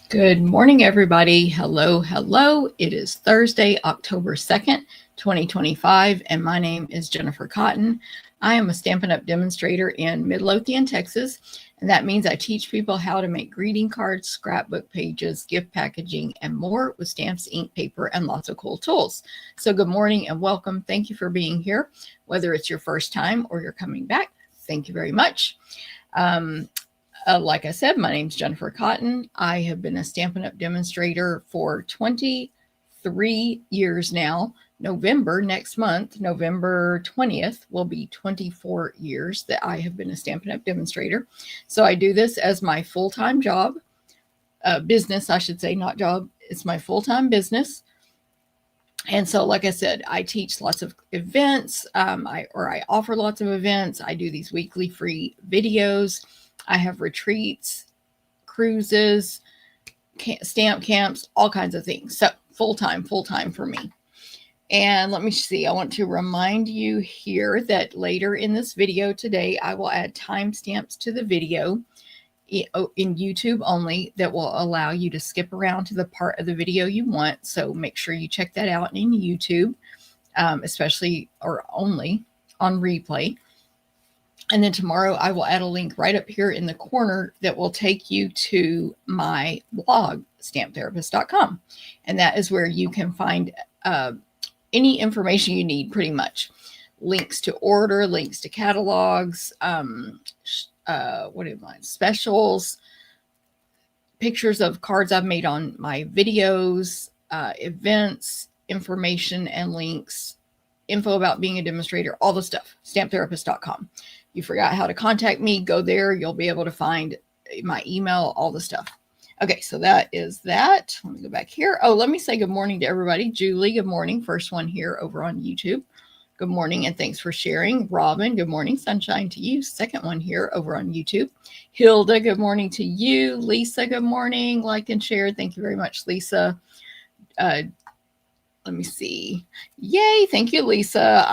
Good morning, everybody. Hello, hello. It is Thursday, October 2nd, 2025, and my name is Jennifer Cotton. I am a Stampin' Up! Demonstrator in Midlothian, Texas, and that means I teach people how to make greeting cards, scrapbook pages, gift packaging, and more with stamps, ink, paper, and lots of cool tools. So good morning and welcome. Thank you for being here. Whether it's your first time or you're coming back, thank you very much. Like I said, my name's Jennifer Cotton. I have been a Stampin' Up! Demonstrator for 23 years now. Next month, November 20th, will be 24 years that I have been a Stampin' Up! Demonstrator. So I do this as my full-time job, business, I should say, not job. It's my full-time business. And so, like I said, I teach lots of events, I offer lots of events. I do these weekly free videos. I have retreats, cruises, stamp camps, all kinds of things. So full-time for me. And let me see, I want to remind you here that later in this video today, I will add timestamps to the video in YouTube only that will allow you to skip around to the part of the video you want. So make sure you check that out in YouTube, especially or only on replay. And then tomorrow I will add a link right up here in the corner that will take you to my blog, stamptherapist.com. And that is where you can find any information you need, pretty much. Links to order, links to catalogs, specials, pictures of cards I've made on my videos, events, information and links, info about being a demonstrator, all the stuff, stamptherapist.com. You forgot how to contact me, go there. You'll be able to find my email, all the stuff. Okay, so that is that. Let me go back here. Oh, let me say good morning to everybody. Julie, good morning. First one here over on YouTube. Good morning and thanks for sharing. Robin, good morning. Sunshine to you. Second one here over on YouTube. Hilda, good morning to you. Lisa, good morning. Like and share. Thank you very much, Lisa. Let me see. Yay. Thank you, Lisa.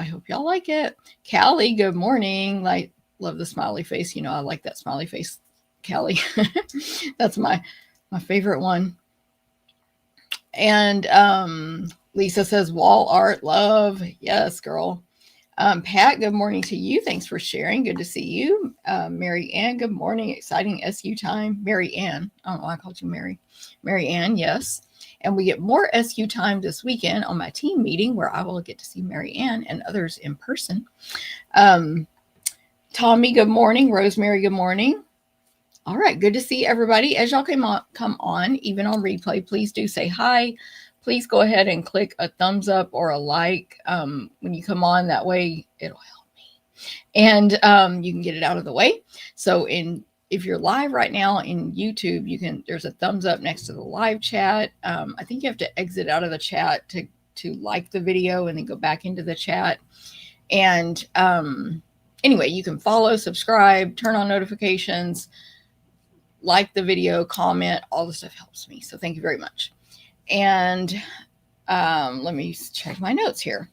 I hope y'all like it. Callie, good morning. Love the smiley face. You know, I like that smiley face, Callie. That's my favorite one. And Lisa says wall art, love. Yes, girl. Pat, good morning to you. Thanks for sharing. Good to see you. Mary Ann, good morning. Exciting SU time. Mary Ann. I don't know why I called you Mary. Mary Ann, yes. And we get more SU time this weekend on my team meeting where I will get to see Mary Ann and others in person. Tommy, good morning. Rosemary, good morning. All right, good to see everybody. As y'all come on, even on replay, please do say hi. Please go ahead and click a thumbs up or a like when you come on. That way it'll help me. And you can get it out of the way. So if you're live right now in YouTube, there's a thumbs up next to the live chat. I think you have to exit out of the chat to like the video and then go back into the chat. And anyway, you can follow, subscribe, turn on notifications, like the video, comment, all the stuff helps me. So thank you very much. And let me check my notes here.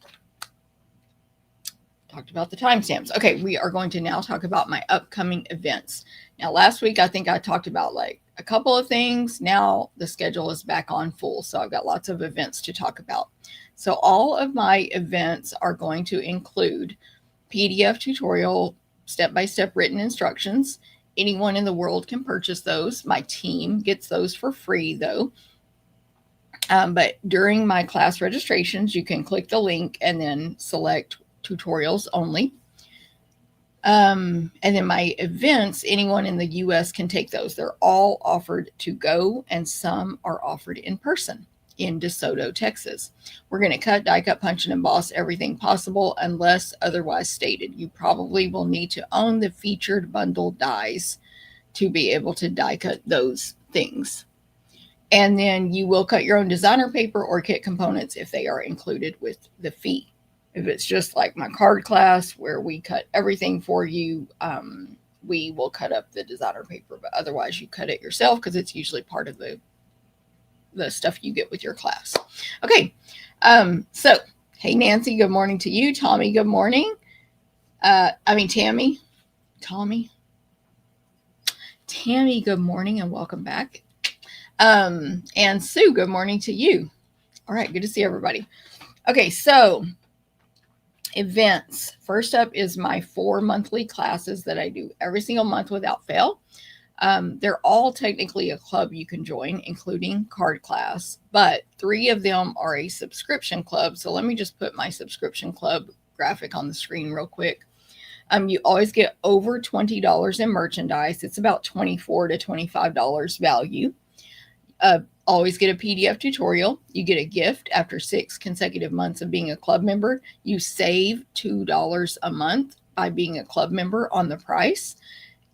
Talked about the timestamps. Okay, we are going to now talk about my upcoming events. Now, last week, I think I talked about like a couple of things. Now the schedule is back on full. So I've got lots of events to talk about. So all of my events are going to include PDF tutorial, step-by-step written instructions. Anyone in the world can purchase those. My team gets those for free though. But during my class registrations, you can click the link and then select tutorials only. And then my events, anyone in the US can take those. They're all offered to go and some are offered in person in DeSoto, Texas. We're going to cut, die cut, punch, and emboss everything possible unless otherwise stated. You probably will need to own the featured bundle dies to be able to die cut those things. And then you will cut your own designer paper or kit components if they are included with the fee. If it's just like my card class where we cut everything for you, we will cut up the designer paper, but otherwise you cut it yourself because it's usually part of the stuff you get with your class. Okay, so hey Nancy, good morning to you. Tommy, good morning. Tammy, good morning and welcome back. And Sue, good morning to you. All right, good to see everybody. Okay, so events. First up is my 4 monthly classes that I do every single month without fail. They're all technically a club you can join, including card class, but 3 of them are a subscription club. So let me just put my subscription club graphic on the screen real quick. You always get over $20 in merchandise. It's about $24 to $25 value. Always get a PDF tutorial. You get a gift after 6 consecutive months of being a club member. You save $2 a month by being a club member on the price.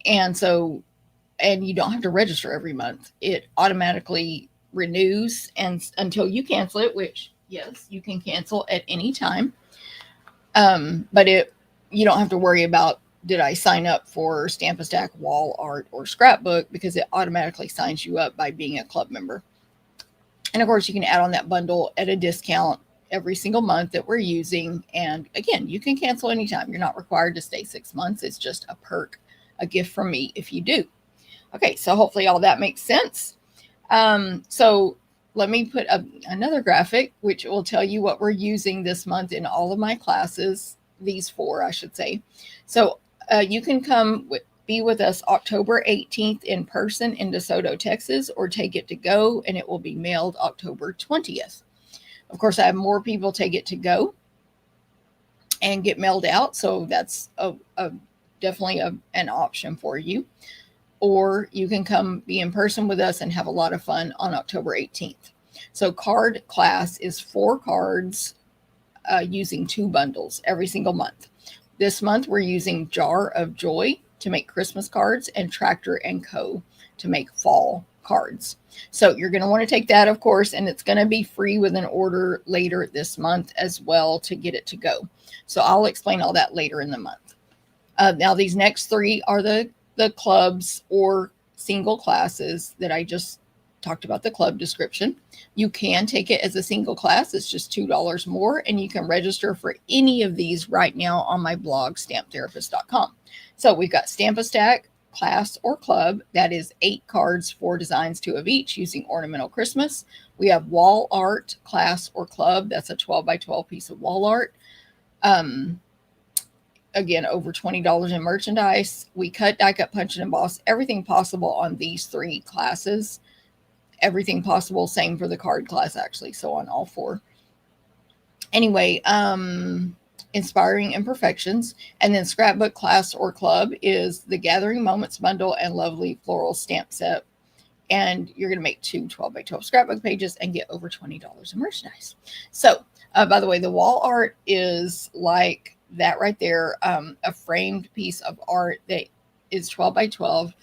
And you don't have to register every month. It automatically renews and until you cancel it, which yes, you can cancel at any time. But you don't have to worry about, did I sign up for Stamp a Stack, wall art, or scrapbook, because it automatically signs you up by being a club member. And of course, you can add on that bundle at a discount every single month that we're using. And again, you can cancel anytime. You're not required to stay 6 months. It's just a perk, a gift from me if you do. Okay, so hopefully all that makes sense. So let me put up another graphic, which will tell you what we're using this month in all of my classes, these 4, I should say. So you can be with us October 18th in person in DeSoto, Texas, or take it to go, and it will be mailed October 20th. Of course, I have more people take it to go and get mailed out, so that's definitely an option for you. Or you can come be in person with us and have a lot of fun on October 18th. So card class is 4 cards using 2 bundles every single month. This month, we're using Jar of Joy to make Christmas cards and Tractor & Co. to make fall cards. So you're going to want to take that, of course, and it's going to be free with an order later this month as well to get it to go. So I'll explain all that later in the month. Now, these next 3 are the clubs or single classes that I just talked about, the club description. You can take it as a single class. It's just $2 more, and you can register for any of these right now on my blog, stamptherapist.com. So we've got Stamp a Stack, class or club. That is 8 cards, 4 designs, 2 of each, using ornamental Christmas. We have wall art, class or club. That's a 12 by 12 piece of wall art. Again, over $20 in merchandise. We cut, die cut, punch, and emboss everything possible on these 3 classes. Everything possible, same for the card class, actually. So on all 4. Anyway, Inspiring Imperfections. And then Scrapbook, class, or club is the Gathering Moments bundle and Lovely Floral Stamp Set. And you're going to make 2 12 by 12 scrapbook pages and get over $20 in merchandise. So, by the way, the wall art is like that right there, a framed piece of art that is 12 by 12.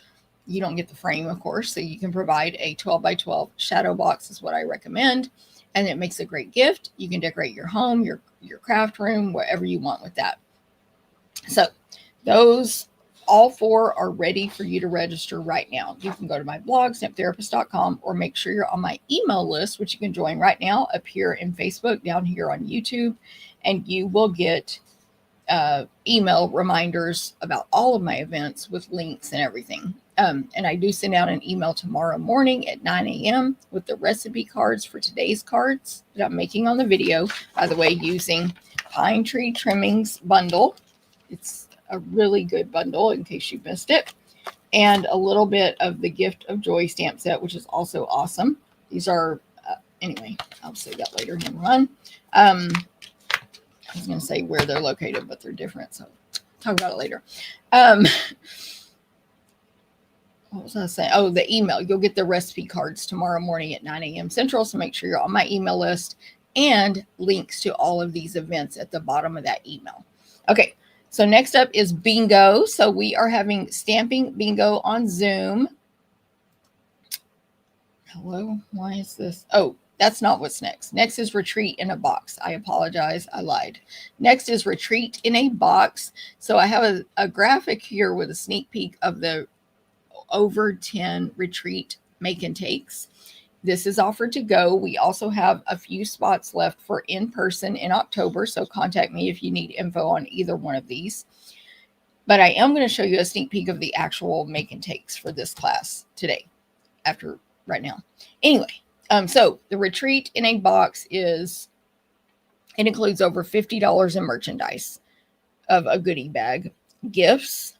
You don't get the frame, of course, so you can provide a 12 by 12 shadow box is what I recommend, and it makes a great gift. You can decorate your home, your craft room, whatever you want with that. So those all 4 are ready for you to register right now. You can go to my blog, stamptherapist.com, or make sure you're on my email list, which you can join right now up here in Facebook, down here on YouTube, and you will get email reminders about all of my events with links and everything. And I do send out an email tomorrow morning at 9 a.m. with the recipe cards for today's cards that I'm making on the video, by the way, using Pine Tree Trimmings Bundle. It's a really good bundle in case you missed it. And a little bit of the Gift of Joy stamp set, which is also awesome. These are, anyway, I'll say that later. Number 1. I was going to say where they're located, but they're different. So talk about it later. What was I saying? Oh, the email. You'll get the recipe cards tomorrow morning at 9 a.m. Central. So make sure you're on my email list, and links to all of these events at the bottom of that email. Okay. So next up is bingo. So we are having stamping bingo on Zoom. Hello. Why is this? Oh, that's not what's next. Next is retreat in a box. I apologize. I lied. Next is retreat in a box. So I have a graphic here with a sneak peek of the over 10 retreat make and takes. This is offered to go. We also have a few spots left for in-person in October. So contact me if you need info on either one of these. But I am going to show you a sneak peek of the actual make and takes for this class today, after right now. Anyway, so the retreat in a box it includes over $50 in merchandise of a goodie bag, gifts,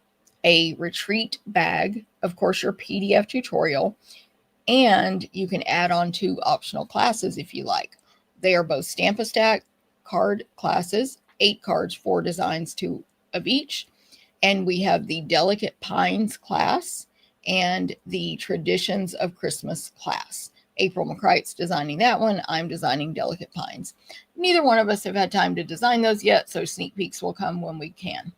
a retreat bag, of course, your PDF tutorial, and you can add on 2 optional classes if you like. They are both Stamp-A-Stack card classes, 8 cards, 4 designs, 2 of each. And we have the Delicate Pines class and the Traditions of Christmas class. April McCrite's designing that one. I'm designing Delicate Pines. Neither one of us have had time to design those yet, so sneak peeks will come when we can.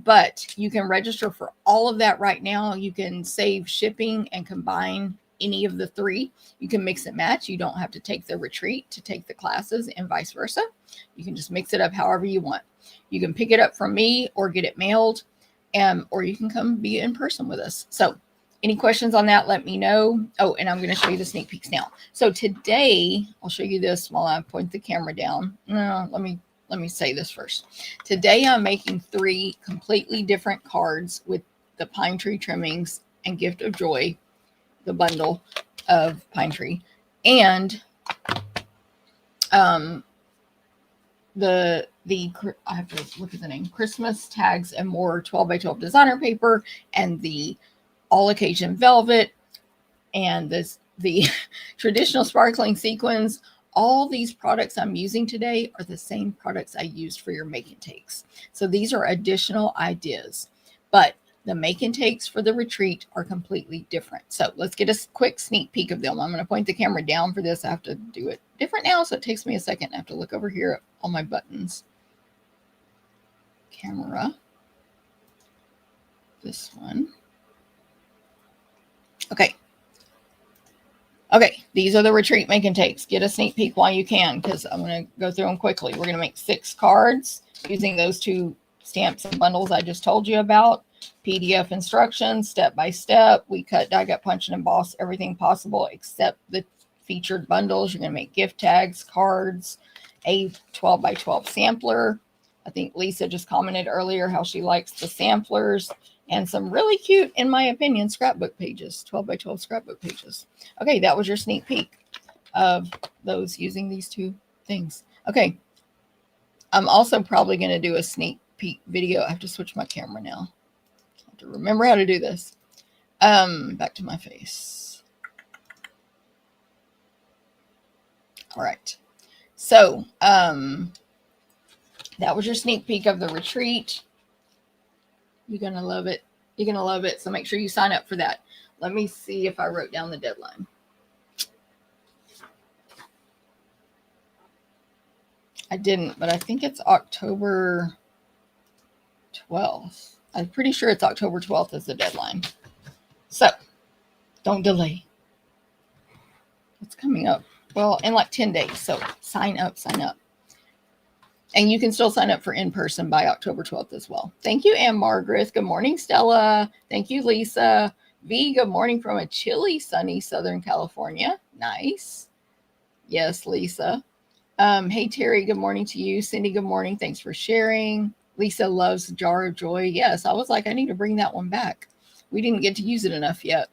But you can register for all of that right now. You can save shipping and combine any of the 3. You can mix and match. You don't have to take the retreat to take the classes and vice versa. You can just mix it up however you want. You can pick it up from me or get it mailed, or you can come be in person with us. So any questions on that, let me know. Oh, and I'm going to show you the sneak peeks now. So today, I'll show you this while I point the camera down. No, let me say this first. Today, I'm making 3 completely different cards with the Pine Tree Trimmings and Gift of Joy, the bundle of Pine Tree, and I have to look at the name, Christmas Tags and More 12 by 12 designer paper, and the all occasion velvet, and the traditional sparkling sequins. All these products I'm using today are the same products I used for your make and takes. So these are additional ideas, but the make and takes for the retreat are completely different. So let's get a quick sneak peek of them. I'm going to point the camera down for this. I have to do it different now, so it takes me a second. I have to look over here at all my buttons. Camera. This one. Okay. Okay, these are the retreat make and takes. Get a sneak peek while you can, because I'm going to go through them quickly. We're going to make 6 cards using those 2 stamps and bundles I just told you about. PDF instructions, step by step. We cut, die cut, punch, and emboss everything possible except the featured bundles. You're going to make gift tags, cards, a 12 by 12 sampler. I think Lisa just commented earlier how she likes the samplers, and some really cute, in my opinion, scrapbook pages, 12 by 12 scrapbook pages. Okay, that was your sneak peek of those using these 2 things. Okay, I'm also probably going to do a sneak peek video. I have to switch my camera now. I have to remember how to do this. Back to my face. All right. So, that was your sneak peek of the retreat. You're going to love it. You're going to love it. So make sure you sign up for that. Let me see if I wrote down the deadline. I didn't, but I think it's October 12th. I'm pretty sure it's October 12th is the deadline. So don't delay. It's coming up. Well, in like 10 days. So sign up, sign up. And you can still sign up for in-person by October 12th as well. Thank you, Ann Margaret. Good morning, Stella. Thank you, Lisa. V, good morning from a chilly, sunny Southern California. Nice. Yes, Lisa. Hey, Terry, good morning to you. Cindy, good morning. Thanks for sharing. Lisa loves Jar of Joy. Yes, I was like, I need to bring that one back. We didn't get to use it enough yet.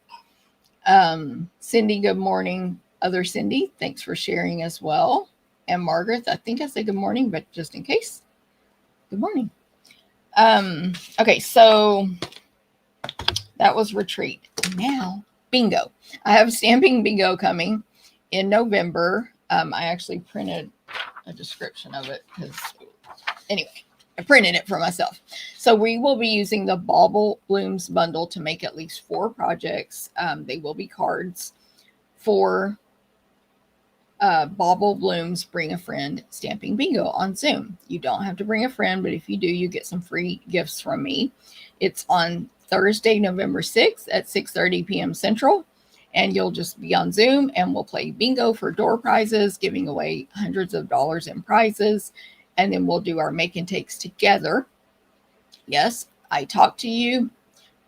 Cindy, good morning. Other Cindy, thanks for sharing as well. And Margaret, I think I said good morning, but just in case, good morning. Okay, so that was retreat. Now, bingo. I have stamping bingo coming in November. I actually printed a description of it because, anyway, I printed it for myself. So we will be using the Bauble Blooms bundle to make at least 4 projects. They will be cards for Bauble Blooms Bring a Friend Stamping Bingo on Zoom. You don't have to bring a friend, but if you do, you get some free gifts from me. It's on Thursday, November 6th at 6:30 p.m. Central, and you'll just be on Zoom, and we'll play bingo for door prizes, giving away hundreds of dollars in prizes, and then we'll do our make and takes together. Yes, I talk to you.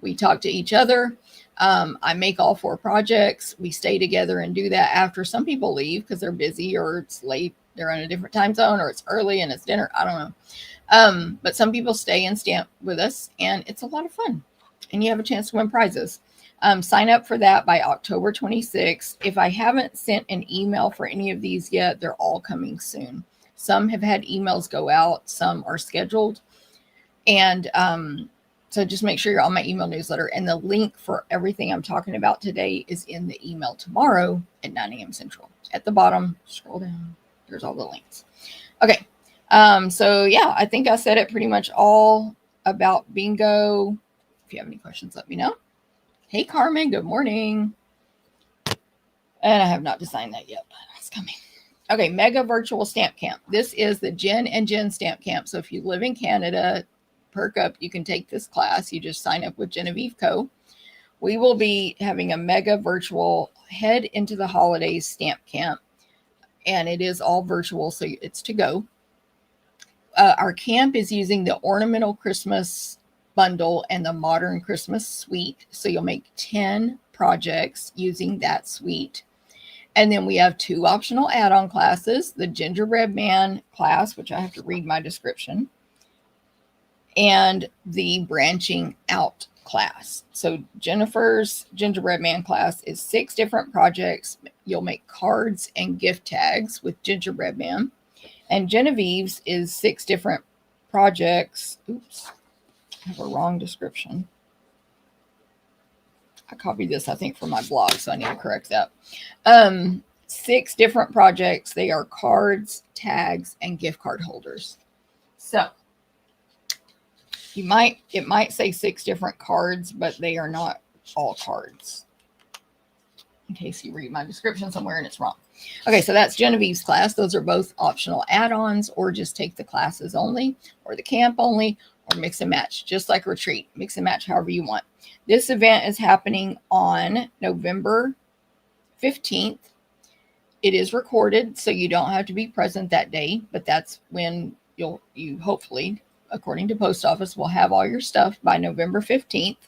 We talk to each other. I make all 4 projects. We stay together and do that after. Some people leave because they're busy or it's late. They're in a different time zone, or it's early and it's dinner. I don't know. But some people stay and stamp with us, and it's a lot of fun. And you have a chance to win prizes. Sign up for that by October 26th. If I haven't sent an email for any of these yet, they're all coming soon. Some have had emails go out, some are scheduled. And so just make sure you're on my email newsletter. And the link for everything I'm talking about today is in the email tomorrow at 9 a.m. Central. At the bottom, scroll down. There's all the links. Okay. So yeah, I think I said it pretty much all about bingo. If you have any questions, let me know. Hey, Carmen, good morning. And I have not designed that yet, but it's coming. Okay, Mega Virtual Stamp Camp. This is the Jen and Jen Stamp Camp. So if you live in Canada, perk up, you can take this class. You just sign up with Genevieve Co. We will be having a mega virtual head into the holidays stamp camp. And it is all virtual, so it's to go. Our camp is using the Ornamental Christmas Bundle and the Modern Christmas Suite. So you'll make 10 projects using that suite. And then we have 2 optional add-on classes, the Gingerbread Man class, which I have to read my description, and the Branching Out class. So Jennifer's Gingerbread Man class is 6 different projects. You'll make cards and gift tags with Gingerbread Man. And Genevieve's is 6 different projects. Oops, I have a wrong description. I copied this, I think, from my blog, so I need to correct that. 6 different projects. They are cards, tags, and gift card holders. So it might say 6 different cards, but they are not all cards. In case you read my description somewhere and it's wrong. Okay, so that's Genevieve's class. Those are both optional add-ons, or just take the classes only, or the camp only, or mix and match, just like retreat. Mix and match however you want. This event is happening on November 15th. It is recorded, so you don't have to be present that day, but that's when you hopefully, according to post office, will have all your stuff by November 15th.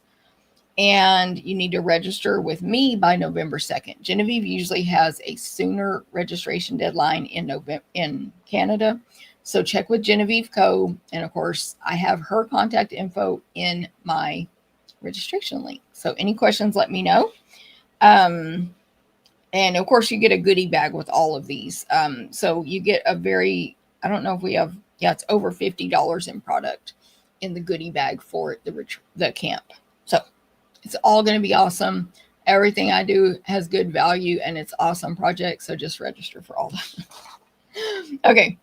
And you need to register with me by November 2nd. Genevieve usually has a sooner registration deadline in Canada. So check with Genevieve Co. And of course, I have her contact info in my registration link. So any questions, let me know. And of course, you get a goodie bag with all of these. So you get a I don't know if we have, it's over $50 in product in the goodie bag for the camp. So it's all going to be awesome. Everything I do has good value and it's awesome projects. So just register for all that. Okay.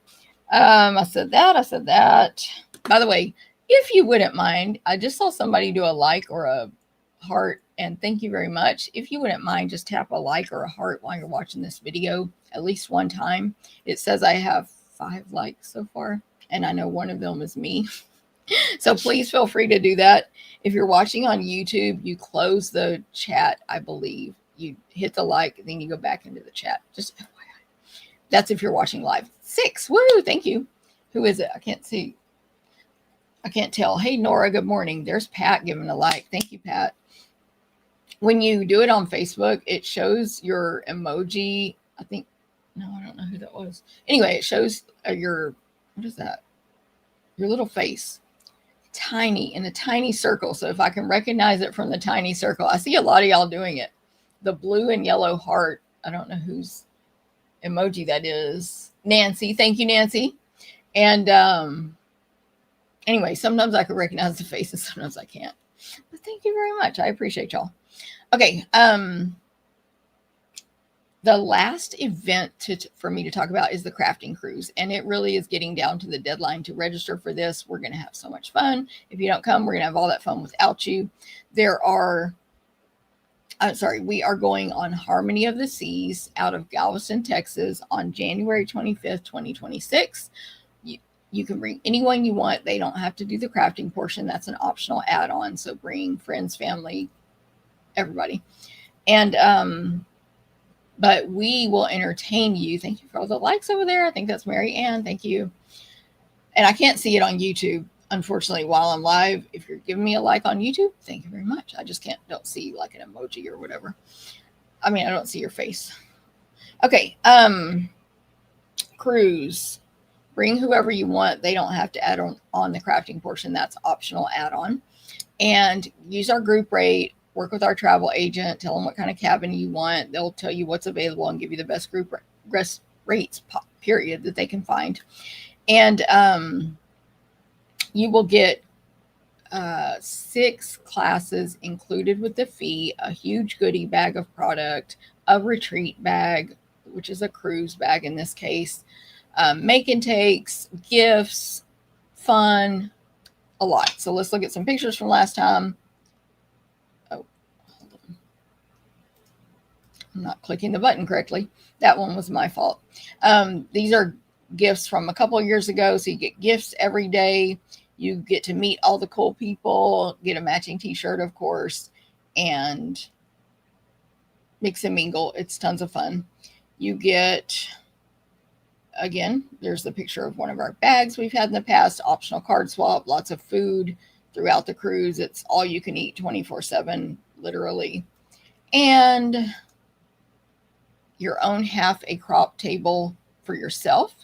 I said that. By the way, if you wouldn't mind, I just saw somebody do a like or a heart, and thank you very much. If you wouldn't mind, just tap a like or a heart while you're watching this video at least one time. It says I have 5 likes so far, and I know one of them is me. So please feel free to do that. If you're watching on YouTube, you close the chat, I believe. You hit the like, then you go back into the chat. Just FYI. That's if you're watching live. 6. Woo! Thank you. Who is it? I can't see. I can't tell. Hey, Nora, good morning. There's Pat giving a like. Thank you, Pat. When you do it on Facebook, it shows your emoji. I think, no, I don't know who that was. Anyway, it shows what is that? Your little face. Tiny, in a tiny circle. So if I can recognize it from the tiny circle, I see a lot of y'all doing it. The blue and yellow heart. I don't know whose emoji that is. Nancy. Thank you, Nancy. And anyway, sometimes I can recognize the face and sometimes I can't. But thank you very much. I appreciate y'all. Okay. The last event for me to talk about is the crafting cruise. And it really is getting down to the deadline to register for this. We're going to have so much fun. If you don't come, we're going to have all that fun without you. We are going on Harmony of the Seas out of Galveston, Texas on January 25th, 2026. You can bring anyone you want. They don't have to do the crafting portion. That's an optional add-on. So bring friends, family, everybody. And, but we will entertain you. Thank you for all the likes over there. I think that's Mary Ann. Thank you. And I can't see it on YouTube, unfortunately, while I'm live. If you're giving me a like on YouTube, thank you very much. I just don't see like an emoji or whatever. I mean, I don't see your face. Okay. Cruise. Bring whoever you want. They don't have to add on the crafting portion. That's optional add-on. And use our group rate. work with our travel agent, tell them what kind of cabin you want. They'll tell you what's available and give you the best group rates, period, that they can find. And you will get 6 classes included with the fee, a huge goodie bag of product, a retreat bag, which is a cruise bag in this case, make and takes, gifts, fun, a lot. So let's look at some pictures from last time. Oh, hold on. I'm not clicking the button correctly. That one was my fault. These are gifts from a couple of years ago. So you get gifts every day. You get to meet all the cool people, get a matching t-shirt, of course, and mix and mingle. It's tons of fun. You get, again, there's the picture of one of our bags we've had in the past, optional card swap, lots of food throughout the cruise. It's all you can eat 24/7, literally. And your own half a crop table for yourself,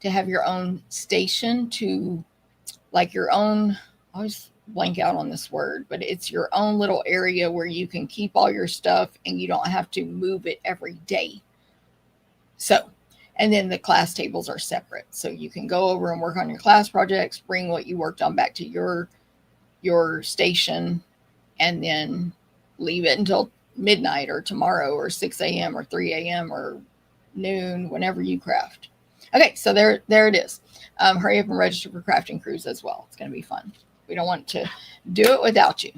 to have your own station, to like your own, I always blank out on this word, but it's your own little area where you can keep all your stuff and you don't have to move it every day. So, and then the class tables are separate. So you can go over and work on your class projects, bring what you worked on back to your station, and then leave it until midnight or tomorrow or 6 a.m. or 3 a.m. or noon, whenever you craft. Okay, so there it is. Hurry up and register for Crafting Cruise as well. It's going to be fun. We don't want to do it without you.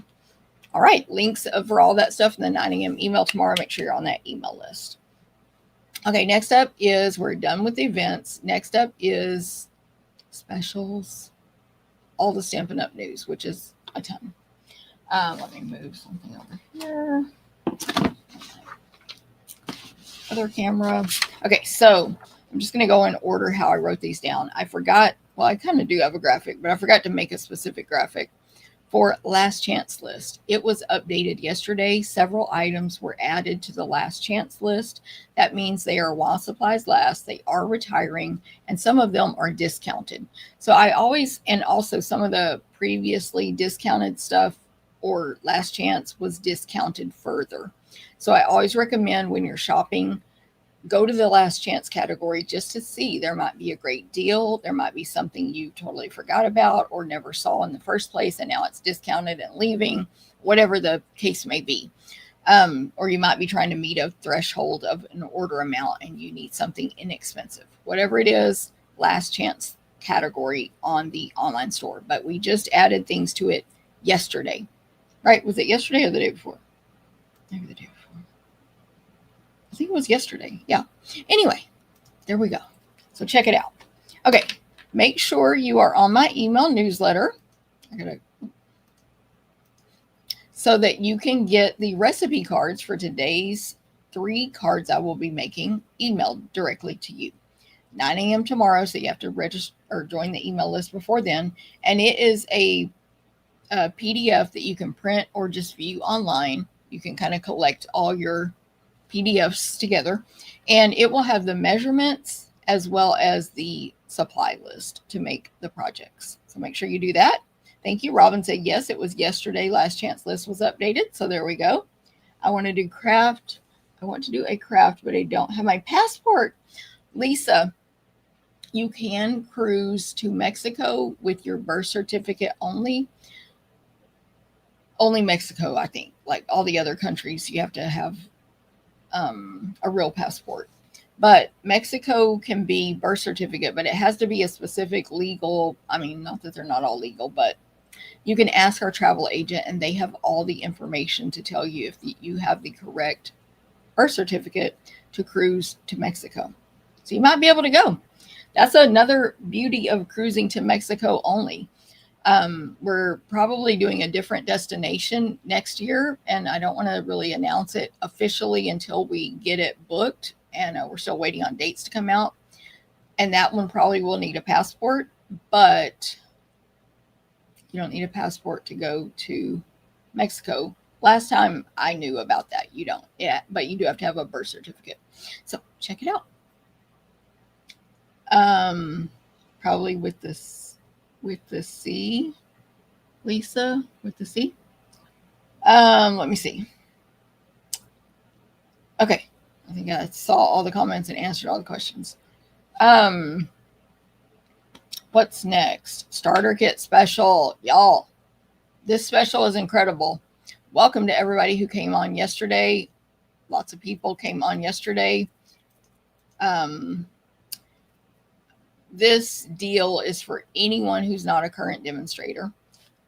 All right, links for all that stuff in the 9 a.m. email tomorrow. Make sure you're on that email list. Okay, next up is, we're done with the events. Next up is specials, all the Stampin' Up news, which is a ton. Let me move something over here. Other camera. Okay, so I'm just going to go in order how I wrote these down. I forgot, well, I kind of do have a graphic, but I forgot to make a specific graphic for last chance list. It was updated yesterday. Several items were added to the last chance list. That means they are while supplies last, they are retiring, and some of them are discounted. So I always, and also some of the previously discounted stuff or last chance was discounted further. So I always recommend when you're shopping, go to the last chance category just to see. There might be a great deal. There might be something you totally forgot about or never saw in the first place, and now it's discounted and leaving, whatever the case may be. Or you might be trying to meet a threshold of an order amount and you need something inexpensive. Whatever it is, last chance category on the online store. But we just added things to it yesterday. Right? Was it yesterday or the day before? Maybe the day before. I think it was yesterday. Yeah. Anyway, there we go. So check it out. Okay. Make sure you are on my email newsletter. So that you can get the recipe cards for today's 3 cards I will be making emailed directly to you. 9 a.m. tomorrow. So you have to register or join the email list before then. And it is a PDF that you can print or just view online. You can kind of collect all your PDFs together, and it will have the measurements as well as the supply list to make the projects. So make sure you do that. Thank you. Robin said, yes, it was yesterday. Last chance list was updated. So there we go. I want to do craft. I want to do a craft, but I don't have my passport. Lisa, you can cruise to Mexico with your birth certificate only. Only Mexico, I think. Like all the other countries, you have to have a real passport. But Mexico can be birth certificate, but it has to be a specific legal, I mean, not that they're not all legal, but you can ask our travel agent and they have all the information to tell you if you have the correct birth certificate to cruise to Mexico. So you might be able to go. That's another beauty of cruising to Mexico only. We're probably doing a different destination next year, and I don't want to really announce it officially until we get it booked, and we're still waiting on dates to come out. And that one probably will need a passport, but you don't need a passport to go to Mexico. Last time I knew about that, you don't. Yeah, but you do have to have a birth certificate. So check it out. Probably with the C, Lisa, with the C. Let me see. Okay. I think I saw all the comments and answered all the questions. What's next? Starter kit special. Y'all, this special is incredible. Welcome to everybody who came on yesterday. Lots of people came on yesterday. This deal is for anyone who's not a current demonstrator.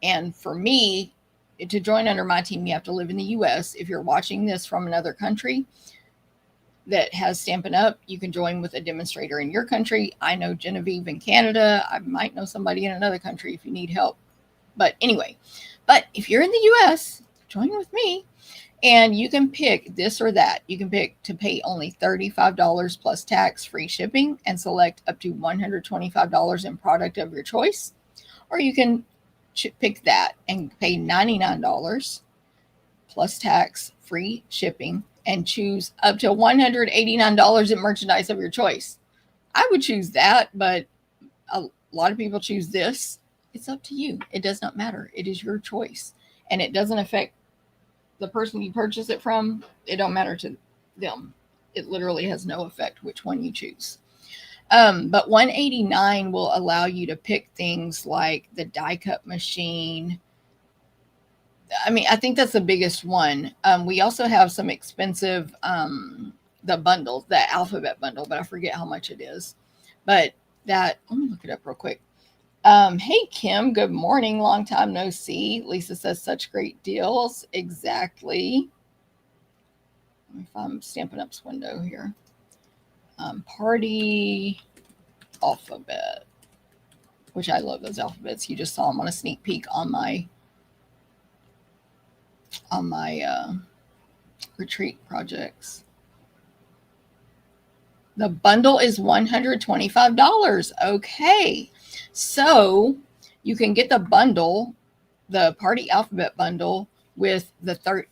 And for me, to join under my team, you have to live in the US. If you're watching this from another country that has Stampin' Up, you can join with a demonstrator in your country. I know Genevieve in Canada. I might know somebody in another country if you need help. But anyway, if you're in the US, join with me. And you can pick this or that. You can pick to pay only $35 plus tax, free shipping, and select up to $125 in product of your choice. Or you can pick that and pay $99 plus tax, free shipping, and choose up to $189 in merchandise of your choice. I would choose that, but a lot of people choose this. It's up to you. It does not matter. It is your choice. And it doesn't affect the person you purchase it from. It don't matter to them. It literally has no effect which one you choose. But $189 will allow you to pick things like the die cut machine. I mean, I think that's the biggest one. We also have some expensive, the bundles, the alphabet bundle, but I forget how much it is. But that, let me look it up real quick. Hey, Kim, good morning. Long time no see. Lisa says such great deals. Exactly. If I'm Stampin' Up's window here. Party alphabet, which I love those alphabets. You just saw them on a sneak peek on my retreat projects. The bundle is $125. Okay. So you can get the bundle, the party alphabet bundle with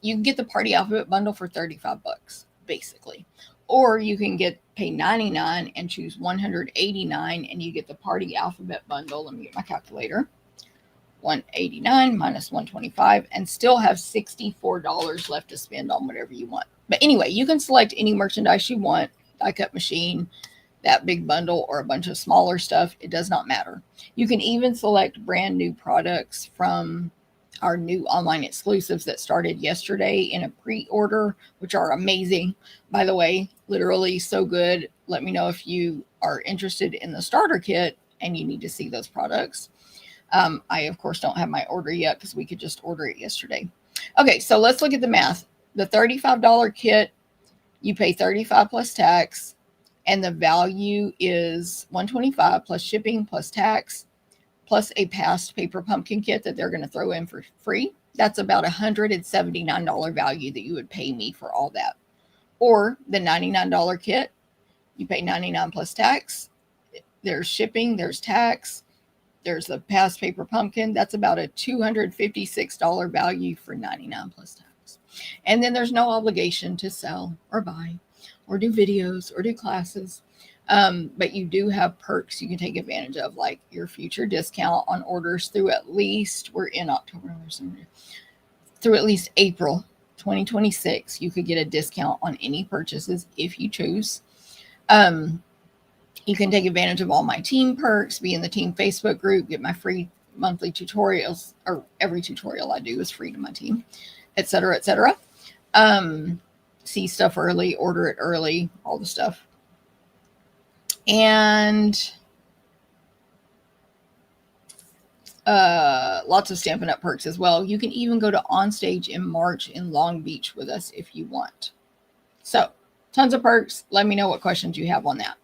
you can get the party alphabet bundle for $35 basically. Or you can pay $99 and choose $189 and you get the party alphabet bundle. Let me get my calculator. $189 minus $125 and still have $64 left to spend on whatever you want. But anyway, you can select any merchandise you want, die cut machine, that big bundle, or a bunch of smaller stuff. It does not matter. You can even select brand new products from our new online exclusives that started yesterday in a pre-order, which are amazing. By the way, literally so good. Let me know if you are interested in the starter kit and you need to see those products. I, of course, don't have my order yet because we could just order it yesterday. Okay, so let's look at the math. The $35 kit, you pay $35 plus tax, and the value is $125 plus shipping plus tax, plus a past paper pumpkin kit that they're going to throw in for free. That's about $179 value that you would pay me for all that. Or the $99 kit, you pay $99 plus tax. There's shipping, there's tax, there's a past paper pumpkin. That's about a $256 value for $99 plus tax. And then there's no obligation to sell or buy or do videos or do classes. But you do have perks you can take advantage of, like your future discount on orders through at least, we're in October, through at least April 2026. You could get a discount on any purchases if you choose. You can take advantage of all my team perks, be in the team Facebook group, get my free monthly tutorials, or every tutorial I do is free to my team, etc., etc. See stuff early, order it early, all the stuff. And lots of Stampin' Up perks as well. You can even go to On Stage in March in Long Beach with us if you want. So, tons of perks. Let me know what questions you have on that.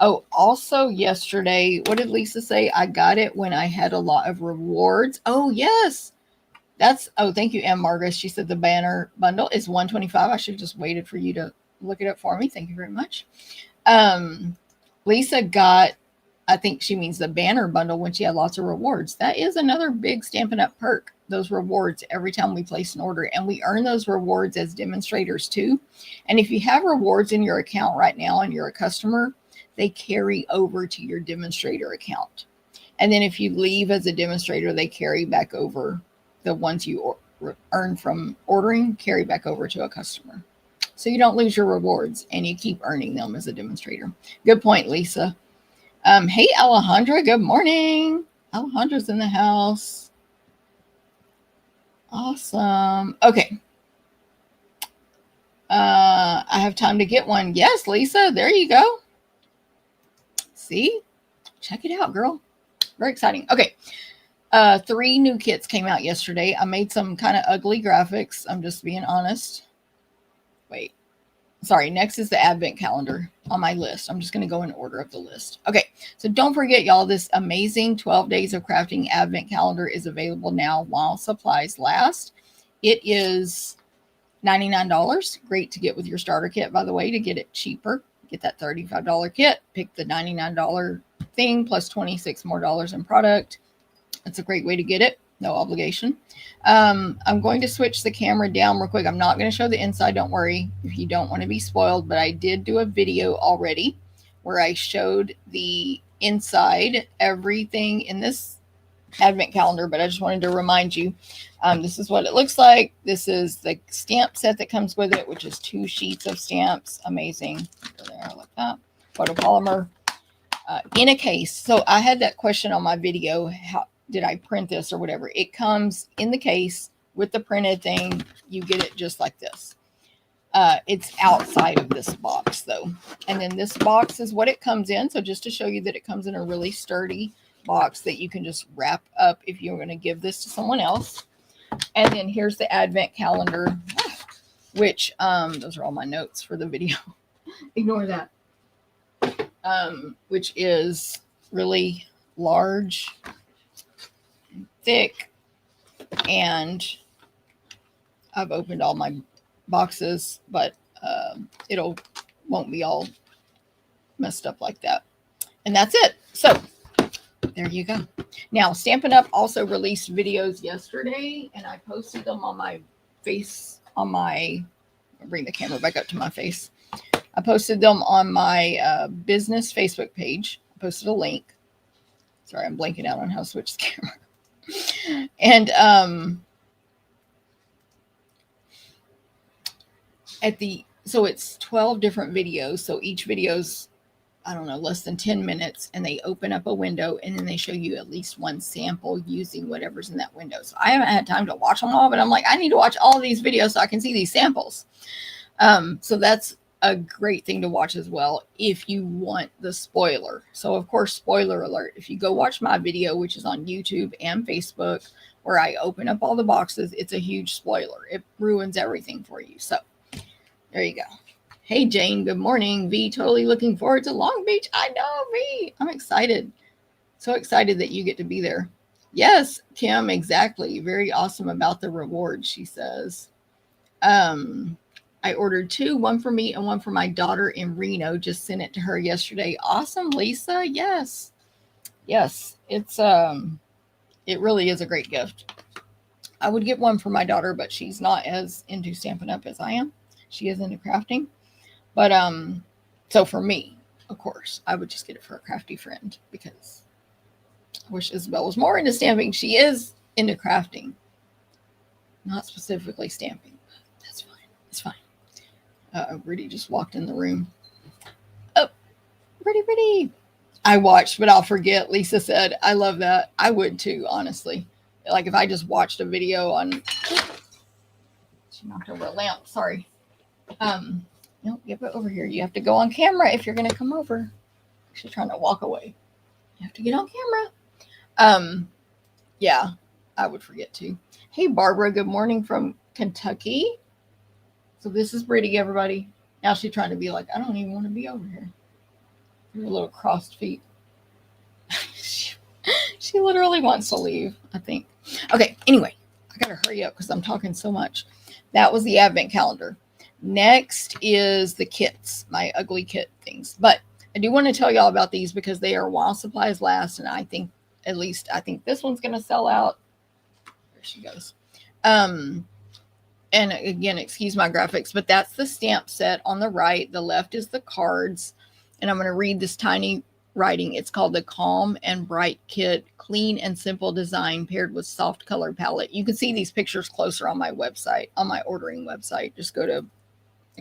Oh, also yesterday, what did Lisa say? I got it when I had a lot of rewards. Oh, yes. Thank you, M. Margus. She said the banner bundle is $125. I should have just waited for you to look it up for me. Thank you very much. Lisa got, I think she means the banner bundle when she had lots of rewards. That is another big Stampin' Up perk, those rewards every time we place an order. And we earn those rewards as demonstrators too. And if you have rewards in your account right now and you're a customer, they carry over to your demonstrator account. And then if you leave as a demonstrator, they carry back over the ones you earn from ordering carry back over to a customer. So you don't lose your rewards and you keep earning them as a demonstrator. Good point, Lisa. Hey, Alejandra, good morning. Alejandra's in the house. Awesome. Okay. I have time to get one. Yes, Lisa, there you go. See? Check it out, girl. Very exciting. Okay. 3 new kits came out yesterday. I made some kind of ugly graphics. I'm just being honest. Wait. Sorry, next is the advent calendar on my list. I'm just going to go in order of the list. Okay, so don't forget, y'all, this amazing 12 Days of Crafting advent calendar is available now while supplies last. It is $99. Great to get with your starter kit, by the way, to get it cheaper. Get that $35 kit. Pick the $99 thing plus $26 more in product. That's a great way to get it. No obligation. I'm going to switch the camera down real quick. I'm not going to show the inside. Don't worry if you don't want to be spoiled, but I did do a video already where I showed the inside, everything in this advent calendar, but I just wanted to remind you, this is what it looks like. This is the stamp set that comes with it, which is 2 sheets of stamps. Amazing. Go there like that. Photopolymer in a case. So I had that question on my video. How did I print this or whatever? It comes in the case with the printed thing. You get it just like this. It's outside of this box though. And then this box is what it comes in. So just to show you that it comes in a really sturdy box that you can just wrap up if you're going to give this to someone else. And then here's the advent calendar, which those are all my notes for the video. Ignore that. Which is really large, thick, and I've opened all my boxes, but won't be all messed up like that. And that's it. So there you go. Now, Stampin' Up also released videos yesterday, and I posted them on my face, I'll bring the camera back up to my face. I posted them on my business Facebook page. I posted a link. Sorry, I'm blanking out on how to switch the camera. And so it's 12 different videos. So each video's, I don't know, less than 10 minutes, and they open up a window and then they show you at least one sample using whatever's in that window. So I haven't had time to watch them all, but I'm like, I need to watch all of these videos so I can see these samples. So that's a great thing to watch as well if you want the spoiler. So of course, spoiler alert, if you go watch my video, which is on YouTube and Facebook, where I open up all the boxes, it's a huge spoiler. It ruins everything for you. So there you go. Hey, Jane, good morning. V, totally looking forward to Long Beach. I know, V. I'm excited. So excited that you get to be there. Yes, Kim, exactly. Very awesome about the reward, she says. I ordered 2, one for me and one for my daughter in Reno. Just sent it to her yesterday. Awesome, Lisa. Yes. Yes, it really is a great gift. I would get one for my daughter, but she's not as into Stampin' Up as I am. She is into crafting. But so for me, of course, I would just get it for a crafty friend because I wish Isabel was more into stamping. She is into crafting, not specifically stamping. But that's fine. It's fine. Rudy just walked in the room. Oh, Rudy. I watched, but I'll forget. Lisa said, I love that. I would too, honestly. Like if I just watched a video on, she knocked over a lamp. Sorry. No, get it over here. You have to go on camera if you're going to come over. She's trying to walk away. You have to get on camera. Yeah, I would forget too. Hey, Barbara, good morning from Kentucky. So this is Brittany, everybody. Now she's trying to be like, I don't even want to be over here. Her little crossed feet. She literally wants to leave, I think. Okay, anyway, I got to hurry up because I'm talking so much. That was the advent calendar. Next is the kits, my ugly kit things. But I do want to tell y'all about these because they are while supplies last. And I think, at least, I think this one's going to sell out. There she goes. And again, excuse my graphics, but that's the stamp set on the right. The left is the cards. And I'm going to read this tiny writing. It's called the Calm and Bright Kit, clean and simple design paired with soft color palette. You can see these pictures closer on my website, on my ordering website. Just go to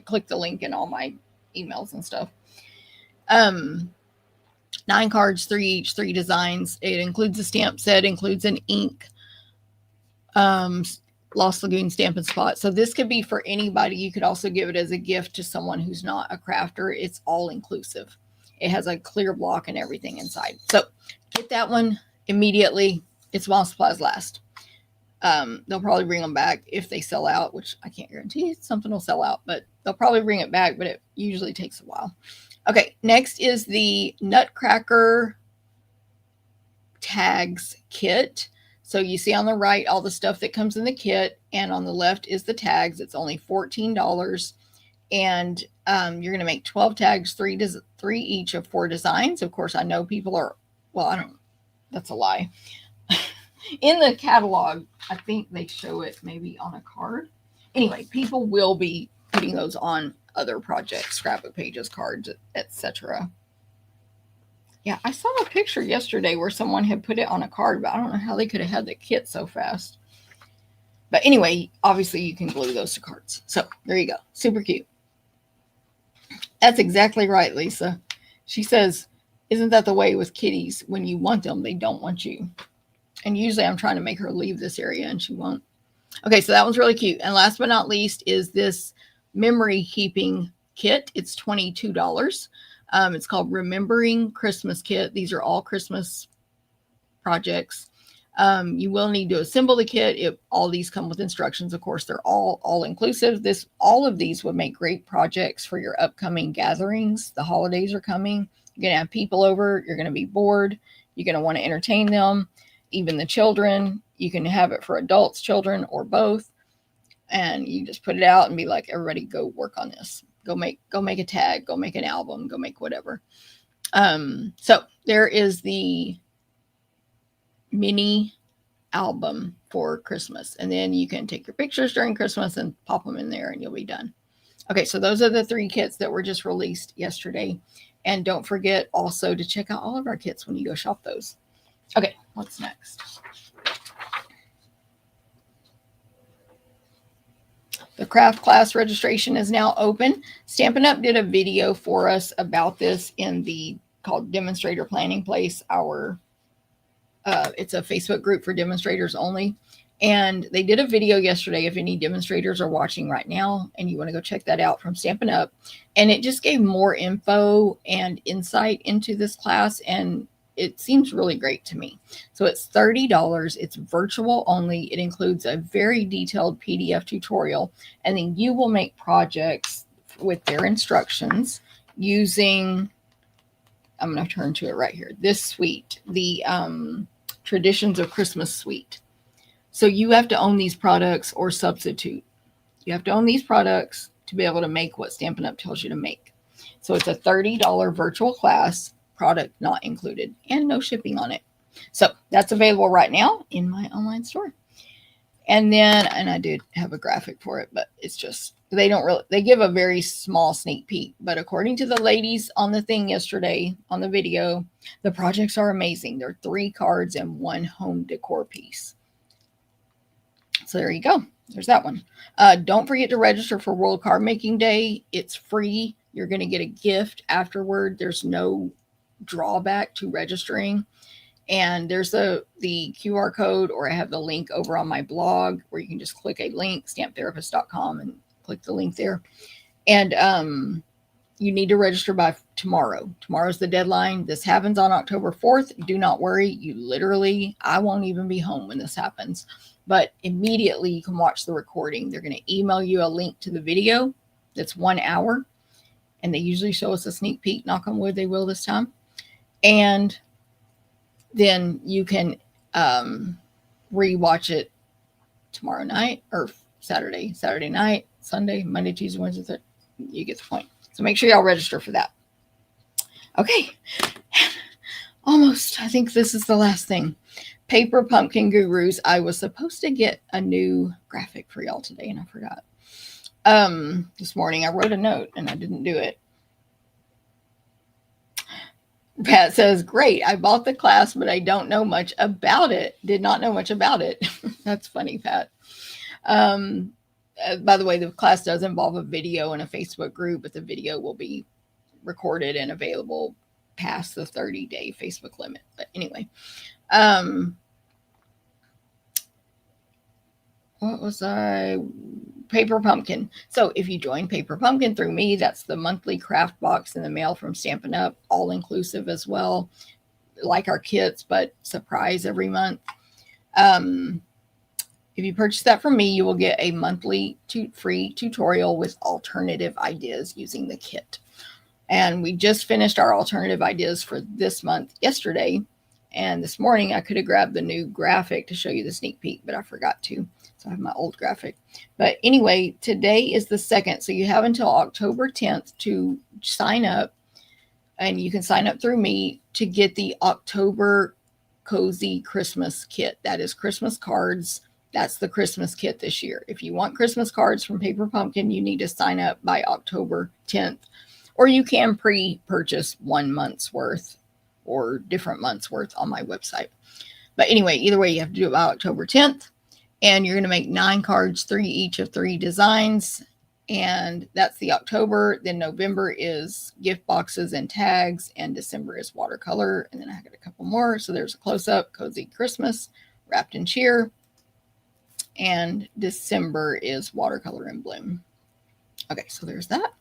click the link in all my emails and stuff. 9 cards, 3 each, 3 designs. It includes a stamp set, includes an ink, Lost Lagoon Stampin' Spot. So this could be for anybody. You could also give it as a gift to someone who's not a crafter. It's all inclusive. It has a clear block and everything inside. So get that one immediately. It's while supplies last. They'll probably bring them back if they sell out, which I can't guarantee something will sell out, but they'll probably bring it back, but it usually takes a while. Okay, next is the Nutcracker Tags Kit. So you see on the right all the stuff that comes in the kit, and on the left is the tags. It's only $14, and you're going to make 12 tags, 3 each of 4 designs. Of course, I know people are, well, I don't, that's a lie. In the catalog, I think they show it maybe on a card. Anyway, people will be putting those on other projects, scrapbook pages, cards, etc. Yeah, I saw a picture yesterday where someone had put it on a card, but I don't know how they could have had the kit so fast. But anyway, obviously you can glue those to cards. So there you go. Super cute. That's exactly right, Lisa. She says, isn't that the way with kitties? When you want them, they don't want you. And usually I'm trying to make her leave this area and she won't. Okay, so that one's really cute. And last but not least is this memory keeping kit. It's $22. It's called Remembering Christmas Kit. These are all Christmas projects. You will need to assemble the kit. All these come with instructions. Of course, they're all inclusive. All of these would make great projects for your upcoming gatherings. The holidays are coming. You're going to have people over. You're going to be bored. You're going to want to entertain them. Even the children. You can have it for adults, children, or both. And you just put it out and be like, everybody go work on this. Go make a tag, go make an album, go make whatever. So there is the mini album for Christmas. And then you can take your pictures during Christmas and pop them in there and you'll be done. Okay, so those are the 3 kits that were just released yesterday. And don't forget also to check out all of our kits when you go shop those. Okay, what's next? The craft class registration is now open. Stampin' Up! Did a video for us about this in the called Demonstrator Planning Place. It's a Facebook group for demonstrators only. And they did a video yesterday. If any demonstrators are watching right now and you want to go check that out from Stampin' Up! And it just gave more info and insight into this class. And it seems really great to me. So it's $30. It's virtual only. It includes a very detailed PDF tutorial. And then you will make projects with their instructions using, I'm going to turn to it right here, this suite, the Traditions of Christmas suite. So you have to own these products or substitute. You have to own these products to be able to make what Stampin' Up! Tells you to make. So it's a $30 virtual class, product not included, and no shipping on it. So that's available right now in my online store. And then, and I did have a graphic for it, but it's just, they give a very small sneak peek. But according to the ladies on the thing yesterday on the video, the projects are amazing. They're 3 cards and 1 home decor piece. So there you go. There's that one. Don't forget to register for World Card Making Day. It's free. You're going to get a gift afterward. There's no drawback to registering. And there's the QR code, or I have the link over on my blog where you can just click a link, stamptherapist.com, and click the link there. And you need to register by tomorrow. Tomorrow's the deadline. This happens on October 4th. Do not worry. I won't even be home when this happens. But immediately you can watch the recording. They're going to email you a link to the video that's 1 hour. And they usually show us a sneak peek. Knock on wood, they will this time. And then you can rewatch it tomorrow night or Saturday night, Sunday, Monday, Tuesday, Wednesday, Thursday. You get the point. So make sure y'all register for that. Okay. Almost. I think this is the last thing. Paper Pumpkin Gurus. I was supposed to get a new graphic for y'all today and I forgot. This morning I wrote a note and I didn't do it. Pat says, great. I bought the class, but I don't know much about it. Did not know much about it. That's funny, Pat. By the way, the class does involve a video and a Facebook group, but the video will be recorded and available past the 30-day Facebook limit. But anyway, what was I? Paper Pumpkin. So if you join Paper Pumpkin through me, that's the monthly craft box in the mail from Stampin' Up, all inclusive as well, like our kits, but surprise every month. If you purchase that from me, you will get a monthly free tutorial with alternative ideas using the kit. And we just finished our alternative ideas for this month yesterday. And this morning I could have grabbed the new graphic to show you the sneak peek, but I forgot to. So I have my old graphic. But anyway, today is the 2nd. So you have until October 10th to sign up. And you can sign up through me to get the October Cozy Christmas Kit. That is Christmas cards. That's the Christmas kit this year. If you want Christmas cards from Paper Pumpkin, you need to sign up by October 10th. Or you can pre-purchase 1 month's worth or different months worth on my website. But anyway, either way, you have to do it by October 10th. And you're going to make 9 cards, 3 each of 3 designs. And that's the October. Then November is gift boxes and tags. And December is watercolor. And then I got a couple more. So there's a close-up, Cozy Christmas, Wrapped in Cheer. And December is watercolor and bloom. Okay, so there's that.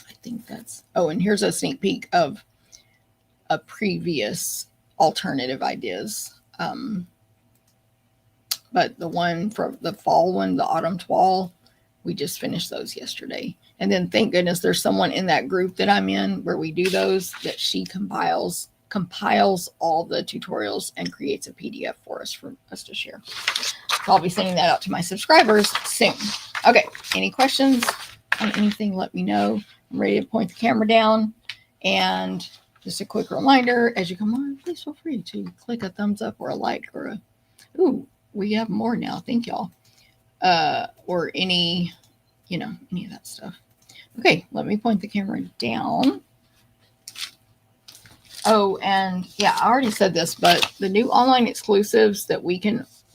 I think that's... Oh, and here's a sneak peek of a previous alternative ideas. But the one from the fall one, the autumn toile, we just finished those yesterday. And then thank goodness there's someone in that group that I'm in where we do those, that she compiles all the tutorials and creates a PDF for us to share. So I'll be sending that out to my subscribers soon. Okay, any questions on anything, let me know. I'm ready to point the camera down. And just a quick reminder, as you come on, please feel free to click a thumbs up or a like or a, ooh, we have more now. Thank y'all. Or any of that stuff. Okay, let me point the camera down. Oh, and yeah, I already said this, but the new online exclusives that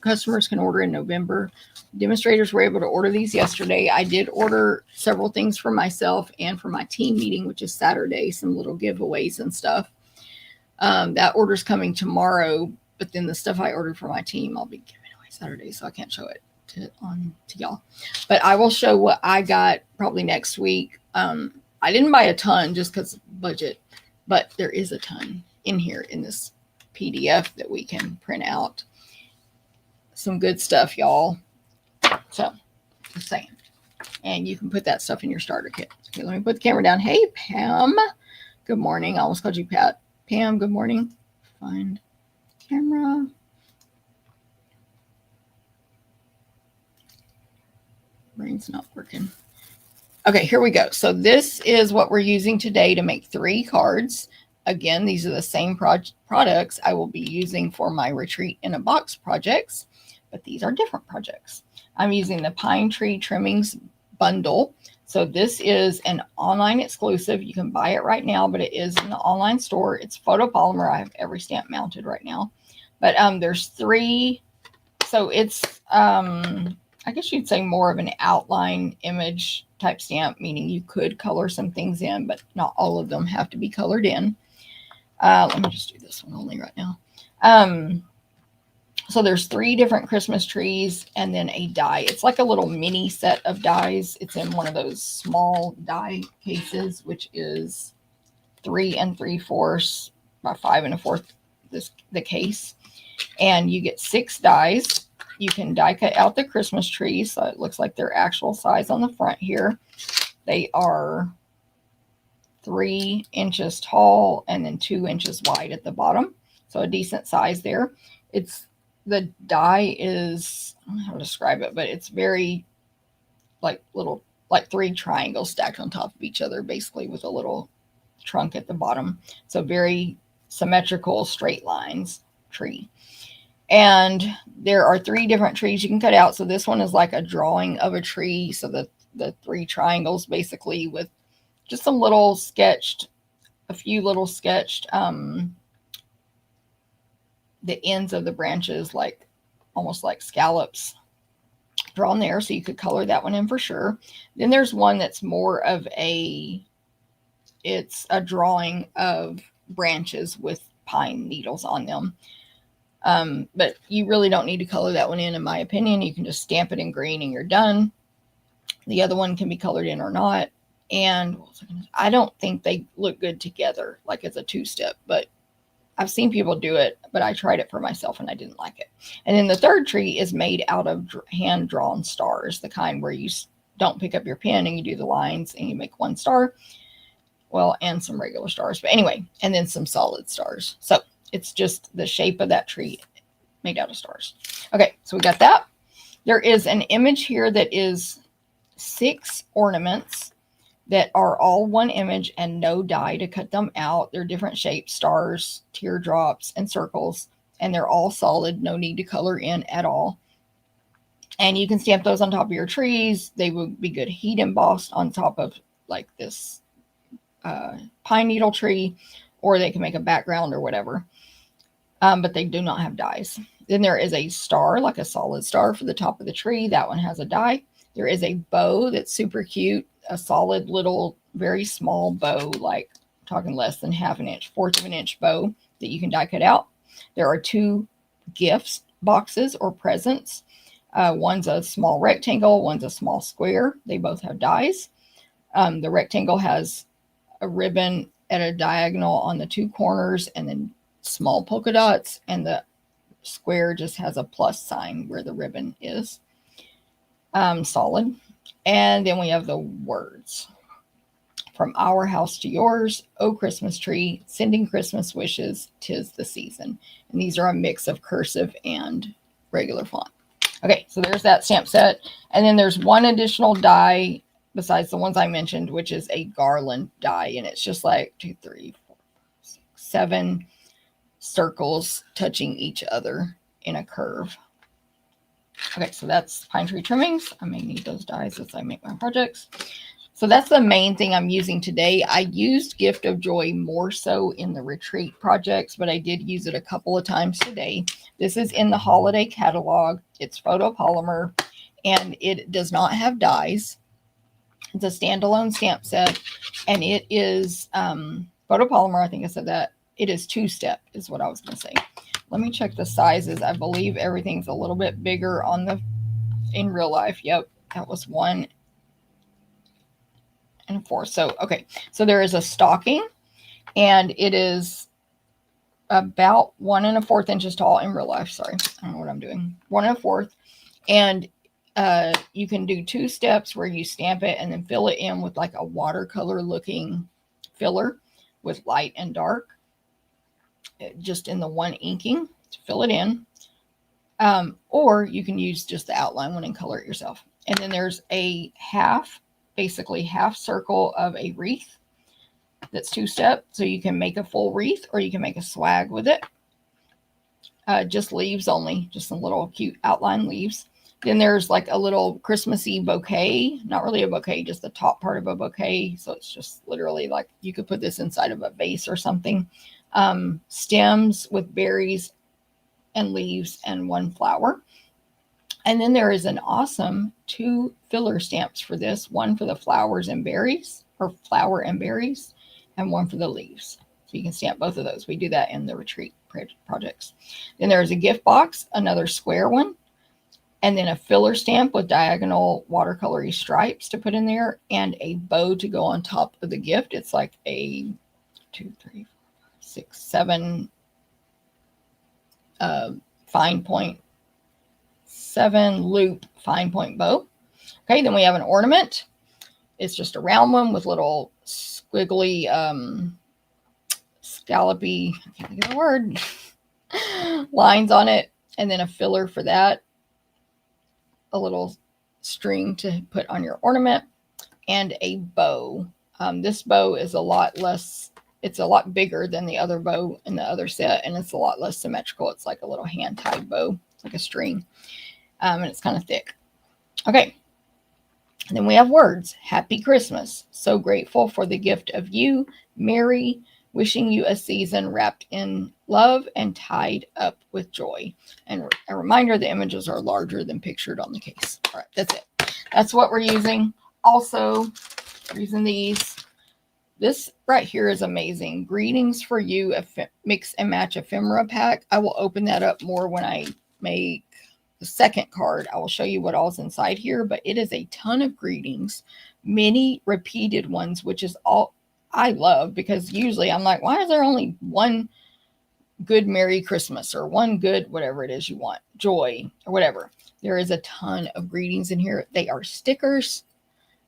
customers can order in November, demonstrators were able to order these yesterday. I did order several things for myself and for my team meeting, which is Saturday, some little giveaways and stuff. That order's coming tomorrow, but then the stuff I ordered for my team, I'll be giving away Saturday, so I can't show it to y'all. But I will show what I got probably next week. I didn't buy a ton just because budget, but there is a ton in here in this PDF that we can print out. Some good stuff, y'all. So, just saying. And you can put that stuff in your starter kit. Okay, let me put the camera down. Hey, Pam. Good morning. I almost called you Pat. Pam, good morning. Find camera. Brain's not working. Okay, here we go. So this is what we're using today to make 3 cards. Again, these are the same products I will be using for my Retreat in a Box projects, but these are different projects. I'm using the Pine Tree Trimmings Bundle. So this is an online exclusive. You can buy it right now, but it is in the online store. It's photopolymer. I have every stamp mounted right now. But there's 3. So it's, I guess you'd say more of an outline image type stamp, meaning you could color some things in, but not all of them have to be colored in. Let me just do this one only right now. So there's 3 different Christmas trees and then a die. It's like a little mini set of dies. It's in one of those small die cases, which is 3 3/4 by 5 1/4 the case. And you get 6 dies. You can die cut out the Christmas trees, so it looks like their actual size on the front here. They are 3 inches tall and then 2 inches wide at the bottom. So a decent size there. The die is, I don't know how to describe it, but it's very like 3 triangles stacked on top of each other, basically with a little trunk at the bottom. So very symmetrical, straight lines tree. And there are 3 different trees you can cut out. So this one is like a drawing of a tree. So the 3 triangles basically with just some little sketched a few little sketched the ends of the branches, like almost like scallops drawn there, so you could color that one in for sure. Then there's one that's more of it's a drawing of branches with pine needles on them. But you really don't need to color that one in my opinion. You can just stamp it in green and you're done. The other one can be colored in or not. And I don't think they look good together, like as a two-step, but I've seen people do it, but I tried it for myself and I didn't like it. And then the third tree is made out of hand-drawn stars, the kind where you don't pick up your pen and you do the lines and you make one star. Well, and some regular stars. But anyway, and then some solid stars. So it's just the shape of that tree made out of stars. Okay, so we got that. There is an image here that is 6 ornaments that are all one image and no die to cut them out. They're different shapes, stars, teardrops, and circles, and they're all solid, no need to color in at all. And you can stamp those on top of your trees. They would be good heat embossed on top of like this pine needle tree, or they can make a background or whatever. But they do not have dies. Then there is a star, like a solid star for the top of the tree. That one has a die. There is a bow that's super cute, a solid little, very small bow, like I'm talking less than ½ inch, 1/4 of an inch bow that you can die cut out. There are 2 gifts boxes or presents. One's a small rectangle, one's a small square. They both have dies. The rectangle has a ribbon at a diagonal on the 2 corners and then small polka dots, and the square just has a plus sign where the ribbon is. Solid. And then we have the words. From our house to yours, oh Christmas tree, sending Christmas wishes, 'tis the season. And these are a mix of cursive and regular font. Okay, so there's that stamp set. And then there's one additional die besides the ones I mentioned, which is a garland die. And it's just like 2, 3, 4, 5, 6, 7 circles touching each other in a curve. Okay, so that's pine tree trimmings. I may need those dies as I make my projects. So that's the main thing I'm using today. I used Gift of Joy more so in the retreat projects, but I did use it a couple of times today. This is in the holiday catalog. It's photopolymer, and it does not have dies. It's a standalone stamp set, and it is photopolymer. I think I said that. It is 2-step is what I was going to say. Let me check the sizes. I believe everything's a little bit bigger in real life. Yep, that was 1 1/4. So, okay. So there is a stocking, and it is about 1 1/4 inches tall in real life. Sorry, I don't know what I'm doing. 1 1/4. And you can do 2 steps where you stamp it and then fill it in with like a watercolor looking filler with light and dark. Just in the one inking to fill it in. Or you can use just the outline one and color it yourself. And then there's a basically half circle of a wreath that's 2-step. So you can make a full wreath or you can make a swag with it. Just leaves only, just some little cute outline leaves. Then there's like a little Christmassy bouquet, not really a bouquet, just the top part of a bouquet. So it's just literally like you could put this inside of a vase or something. Stems with berries and leaves and 1 flower. And then there is an awesome 2 filler stamps for this, one for the flowers and berries, or flower and berries, and one for the leaves. So you can stamp both of those. We do that in the retreat projects. Then there is a gift box, another square one, and then a filler stamp with diagonal watercolory stripes to put in there, and a bow to go on top of the gift. It's like a 2, 3, 6, 7 fine point, 7 loop fine point bow. Okay, then we have an ornament. It's just a round one with little squiggly, scallopy, I can't think of the word, lines on it, and then a filler for that, a little string to put on your ornament, and a bow. This bow is a lot less, it's a lot bigger than the other bow in the other set, and it's a lot less symmetrical. It's like a little hand-tied bow. It's like a string, and it's kind of thick. Okay, and then we have words. Happy Christmas. So grateful for the gift of you. Merry Wishing you a season wrapped in love and tied up with joy. And a reminder, the images are larger than pictured on the case. All right, that's it. That's what we're using. Also, using these. This right here is amazing. Greetings for You Mix and Match Ephemera Pack. I will open that up more when I make the second card. I will show you what all's inside here, but it is a ton of greetings, many repeated ones, which is all I love, because usually I'm like, why is there only one good Merry Christmas or one good whatever it is you want, joy or whatever? There is a ton of greetings in here. They are stickers.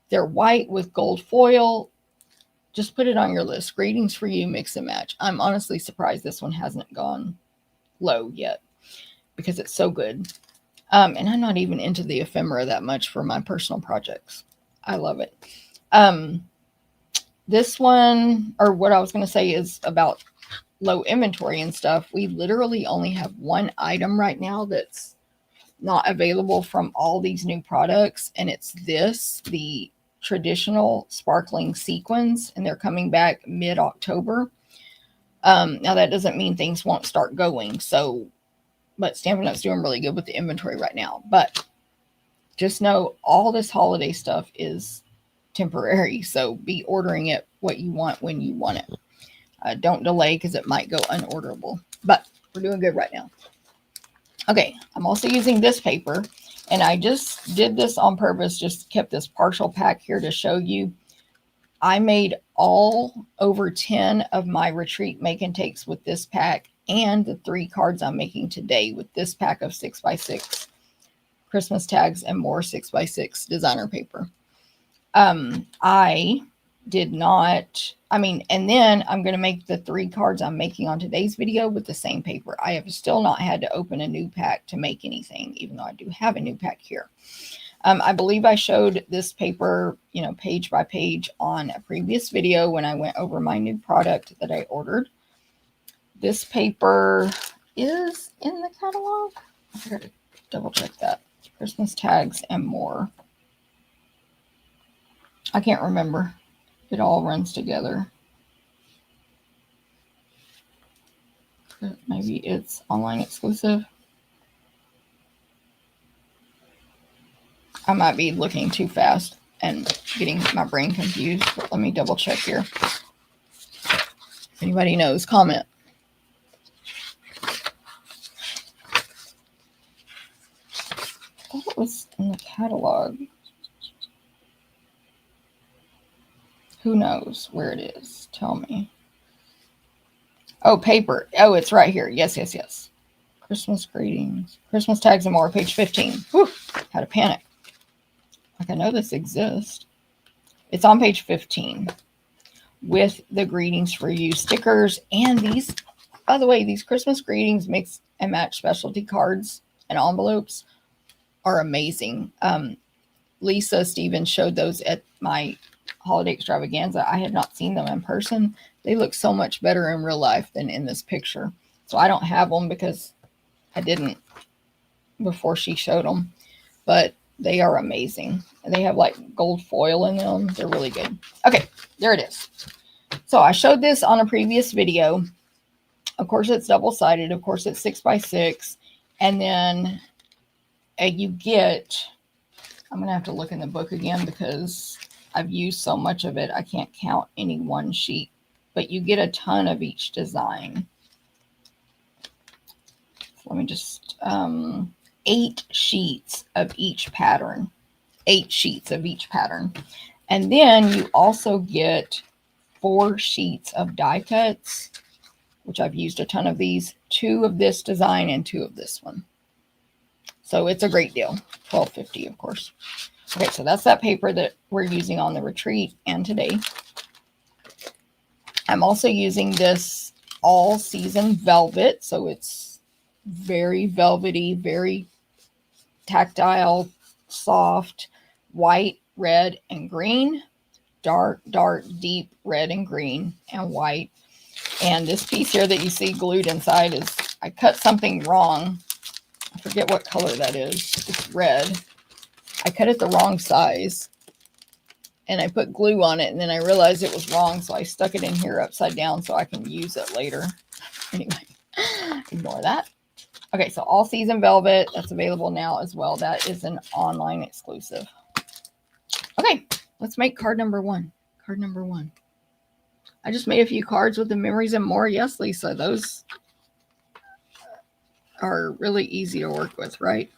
They're white with gold foil. Just put it on your list. Greetings for You, Mix and Match. I'm honestly surprised this one hasn't gone low yet because it's so good. And I'm not even into the ephemera that much for my personal projects. I love it. This one, or what I was going to say, is about low inventory and stuff. We literally only have one item right now that's not available from all these new products, and it's the traditional sparkling sequins, and they're coming back mid-October. Now that doesn't mean things won't start going, but Stampin' Up's doing really good with the inventory right now. But just know all this holiday stuff is temporary, so be ordering it what you want when you want it. Don't delay, because it might go unorderable, but we're doing good right now. Okay, I'm also using this paper, and I just did this on purpose, just kept this partial pack here to show you. I made all over 10 of my retreat make and takes with this pack, and the 3 cards I'm making today with this pack of 6x6 Christmas tags and more 6x6 designer paper. I did not, and then I'm going to make the 3 cards I'm making on today's video with the same paper. I have still not had to open a new pack to make anything, even though I do have a new pack here. I believe I showed this paper, page by page on a previous video when I went over my new product that I ordered. This paper is in the catalog. I forgot to double check that. Christmas tags and more. I can't remember. It all runs together. Maybe it's online exclusive. I might be looking too fast and getting my brain confused, but let me double check here. If anybody knows, comment. I thought it was in the catalog. Who knows where it is? Tell me. Oh, paper. Oh, it's right here. Yes. Christmas greetings. Christmas tags and more, page 15. Whew, had a panic. Like, I know this exists. It's on page 15 with the greetings for you stickers. And these, by the way, these Christmas greetings mix and match specialty cards and envelopes are amazing. Lisa Stevens showed those at my holiday extravaganza. I had not seen them in person. They look so much better in real life than in this picture. So I don't have them because I didn't before she showed them, but they are amazing. They have like gold foil in them. They're really good. Okay, there it is. So I showed this on a previous video. Of course, it's double-sided. Of course, it's 6x6. And then you get, I'm going to have to look in the book again because I've used so much of it, I can't count any one sheet. But you get a ton of each design. So let me just, 8 sheets of each pattern. 8 sheets of each pattern. And then you also get 4 sheets of die cuts, which I've used a ton of these. 2 of this design and 2 of this one. So it's a great deal. $12.50, of course. Okay, so that's that paper that we're using on the retreat and today. I'm also using this all-season velvet. So it's very velvety, very tactile, soft, white, red, and green. Dark, deep red and green and white. And this piece here that you see glued inside is, I cut something wrong. I forget what color that is. It's red. I cut it the wrong size. and I put glue on it, and then I realized it was wrong, so I stuck it in here upside down so I can use it later. Anyway, ignore that. Okay, so All Season Velvet, that's available now as well. That is an online exclusive. Okay, let's make card number 1. Card number 1. I just made a few cards with the memories and more. Yes, Lisa, those are really easy to work with, right?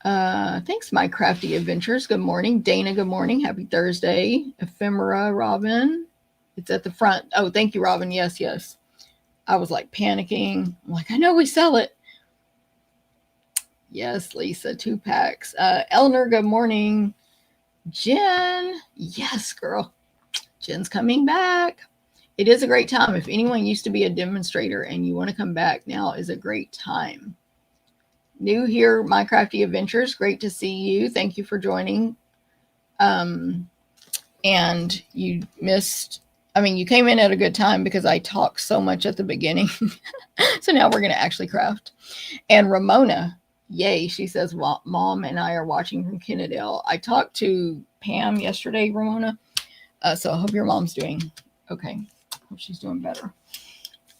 Thanks, My Crafty Adventures. Good morning. Dana, good morning. Happy Thursday. Ephemera, Robin. It's at the front. Oh, thank you, Robin. Yes, yes. I was like panicking. I'm like, I know we sell it. Yes, Lisa, 2 packs. Eleanor, good morning. Jen, yes, girl. Jen's coming back. It is a great time. If anyone used to be a demonstrator and you want to come back, now is a great time. New here, My Crafty Adventures. Great to see you. Thank you for joining. And you missed, you came in at a good time because I talked so much at the beginning. So now we're going to actually craft. And Ramona, yay, she says, well, Mom and I are watching from Kennedale. I talked to Pam yesterday, Ramona. So I hope your mom's doing okay. Hope she's doing better.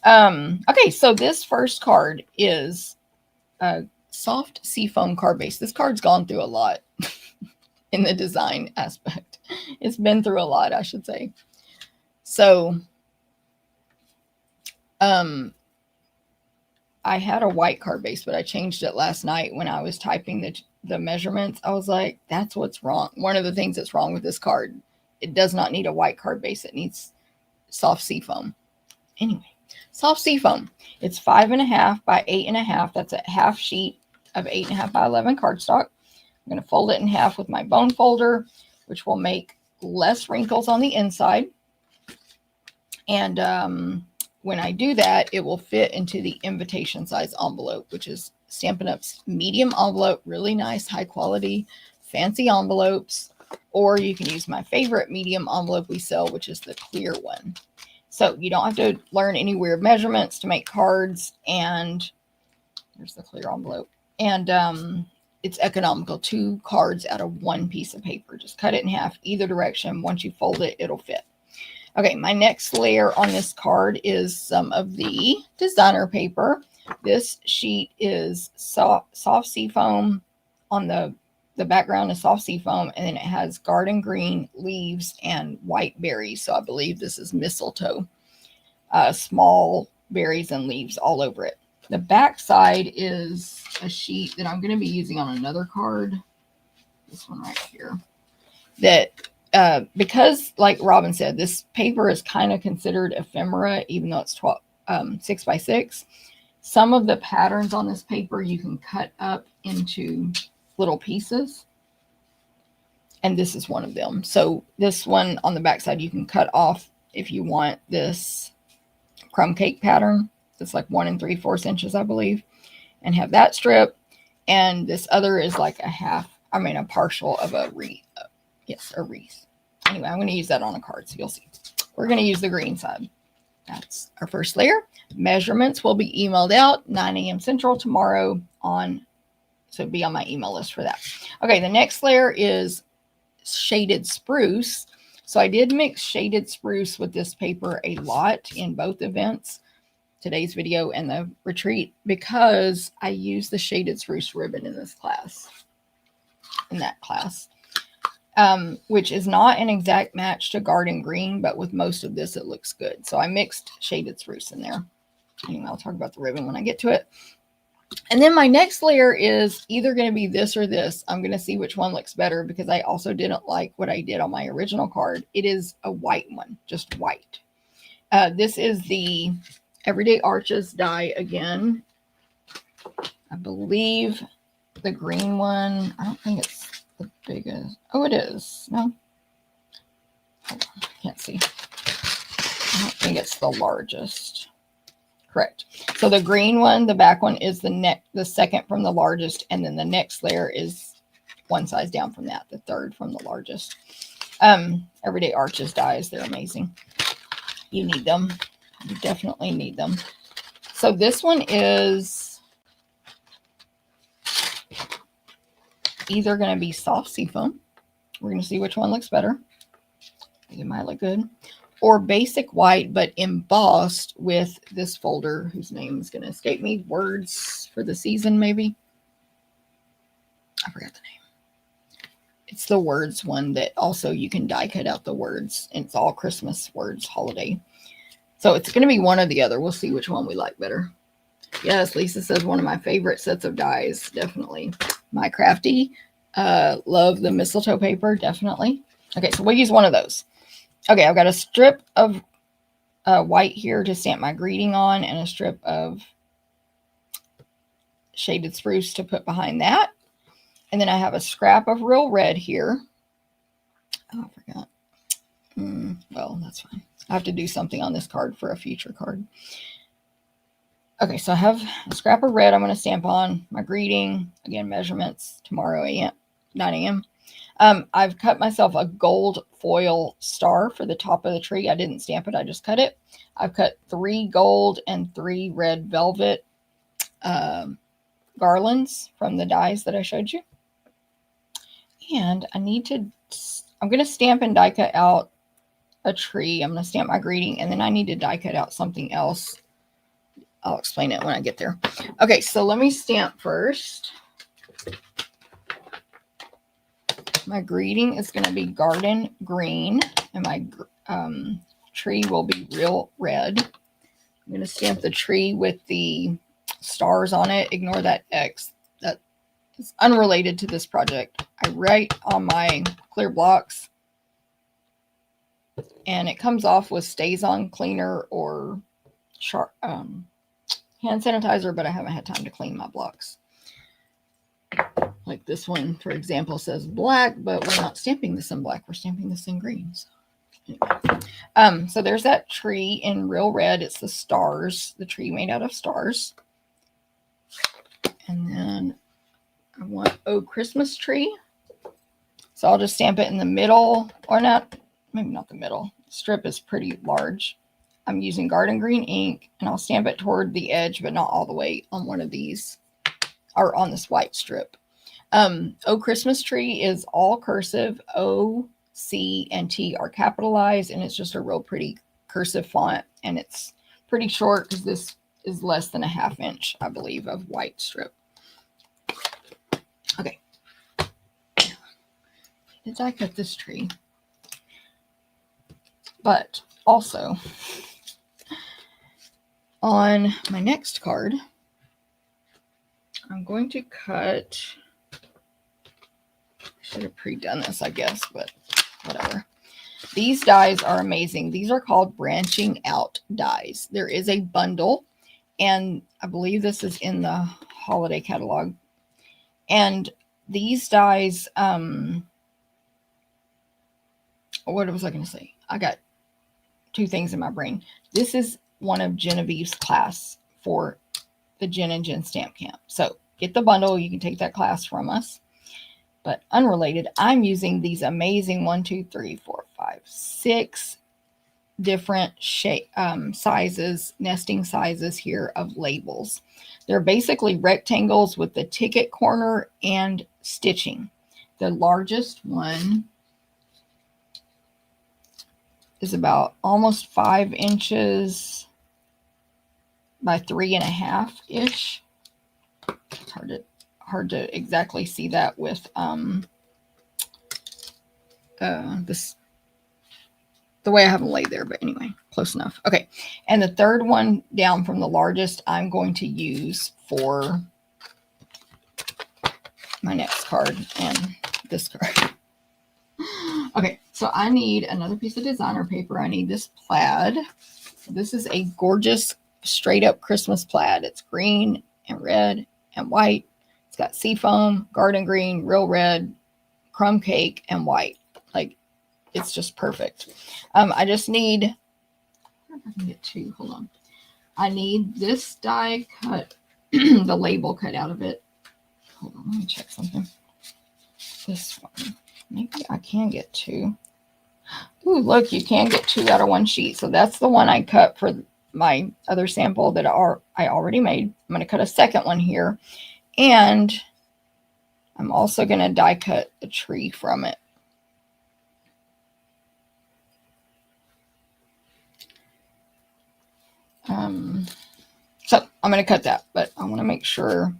Okay, so this first card is a soft seafoam card base. This card's gone through a lot in the design aspect. It's been through a lot, I should say. So, I had a white card base, but I changed it last night when I was typing the measurements. I was like, that's what's wrong. One of the things that's wrong with this card, it does not need a white card base. It needs soft seafoam. Anyway, soft seafoam. It's 5.5 by 8.5. That's a half sheet of 8.5 by 11 cardstock. I'm going to fold it in half with my bone folder, which will make less wrinkles on the inside. And when I do that, it will fit into the invitation size envelope, which is Stampin' Up's medium envelope. Really nice, high quality, fancy envelopes. Or you can use my favorite medium envelope we sell, which is the clear one. So you don't have to learn any weird measurements to make cards. And there's the clear envelope. And it's economical. 2 cards out of 1 piece of paper. Just cut it in half either direction. Once you fold it, it'll fit. Okay, my next layer on this card is some of the designer paper. This sheet is soft seafoam. On the background is soft seafoam, and then it has garden green leaves and white berries. So I believe this is mistletoe. Small berries and leaves all over it. The back side is a sheet that I'm going to be using on another card. This one right here. That because, like Robin said, this paper is kind of considered ephemera, even though it's 6 by 6. Some of the patterns on this paper you can cut up into little pieces, and this is one of them. So this one on the back side you can cut off if you want this crumb cake pattern. It's like 1 3/4 inches, I believe, and have that strip. And this other is like a partial of a wreath. Yes, a wreath. Anyway, I'm going to use that on a card, so you'll see. We're going to use the green side. That's our first layer. Measurements will be emailed out 9 a.m. Central tomorrow so be on my email list for that. Okay, the next layer is shaded spruce. So I did mix shaded spruce with this paper a lot in both events, today's video and the retreat, because I use the shaded spruce ribbon in that class. Which is not an exact match to garden green, but with most of this, it looks good. So I mixed shaded spruce in there. Anyway, I'll talk about the ribbon when I get to it. And then my next layer is either going to be this or this. I'm going to see which one looks better because I also didn't like what I did on my original card. It is a white one, just white. This is the Everyday Arches die again. I believe the green one, I don't think it's the biggest. Oh, it is. No. Hold on. I can't see. I don't think it's the largest. Correct. So the green one, the back one, is the second from the largest, and then the next layer is one size down from that, the third from the largest. Everyday Arches dies. They're amazing. You need them. You definitely need them. So this one is either going to be soft seafoam, We're going to see which one looks better. I think it might look good. Or basic white, but embossed with this folder whose name is going to escape me. Words for the Season, maybe. I forgot the name. It's the words one that also you can die cut out the words. And it's all Christmas words, holiday. So it's going to be one or the other. We'll see which one we like better. Yes, Lisa says one of my favorite sets of dies. Definitely. My Crafty. Love the mistletoe paper. Definitely. Okay, so we'll use one of those. Okay, I've got a strip of white here to stamp my greeting on and a strip of shaded spruce to put behind that. And then I have a scrap of real red here. Oh, I forgot. Well, that's fine. I have to do something on this card for a future card. Okay, so I have a scrap of red I'm going to stamp on my greeting. Again, measurements tomorrow 9 a.m. I've cut myself a gold foil star for the top of the tree. I didn't stamp it. I just cut it. I've cut 3 gold and 3 red velvet garlands from the dies that I showed you. And I'm going to stamp and die cut out a tree. I'm going to stamp my greeting, and then I need to die cut out something else. I'll explain it when I get there. Okay, so let me stamp first. My greeting is going to be garden green, and my tree will be real red. I'm going to stamp the tree with the stars on it. Ignore that X. That is unrelated to this project. I write on my clear blocks, and it comes off with Stays-On cleaner or hand sanitizer, but I haven't had time to clean my blocks. Like this one, for example, says black, but we're not stamping this in black. We're stamping this in green. So, anyway. So there's that tree in real red. It's the stars, the tree made out of stars. And then I want Christmas tree. So I'll just stamp it in the middle, or not, maybe not the middle. The strip is pretty large. I'm using garden green ink, and I'll stamp it toward the edge, but not all the way on one of these, or on this white strip. Christmas tree is all cursive. O, C, and T are capitalized, and it's just a real pretty cursive font, and it's pretty short because this is less than a 1/2 inch, I believe, of white strip. Okay. Did I cut this tree? But also, on my next card, I'm going to cut, I should have pre-done this, I guess, but whatever. These dies are amazing. These are called branching out dies. There is a bundle, and I believe this is in the holiday catalog. And these dies, what was I going to say? I got 2 things in my brain. This is one of Genevieve's class for the Jen and Jen Stamp Camp. So get the bundle. You can take that class from us. But unrelated, I'm using these amazing 6 different sizes, nesting sizes here of labels. They're basically rectangles with the ticket corner and stitching. The largest one is about almost 5 inches by 3.5 ish. It's hard to exactly see that with this, the way I have them laid there, but anyway, close enough. Okay, and the third one down from the largest I'm going to use for my next card and this card. Okay, so I need another piece of designer paper. I need this plaid. This is a gorgeous straight up Christmas plaid. It's green and red and white. It's got seafoam, garden green, real red, crumb cake, and white. Like, it's just perfect. I just need, I wonder if I can get 2. Hold on. I need this die cut, the label cut out of it. Hold on, let me check something. This one. Maybe I can get 2. Ooh, look, you can get 2 out of 1 sheet. So that's the one I cut for my other sample that I already made. I'm going to cut a second one here. And I'm also going to die cut a tree from it. So I'm going to cut that, but I want to make sure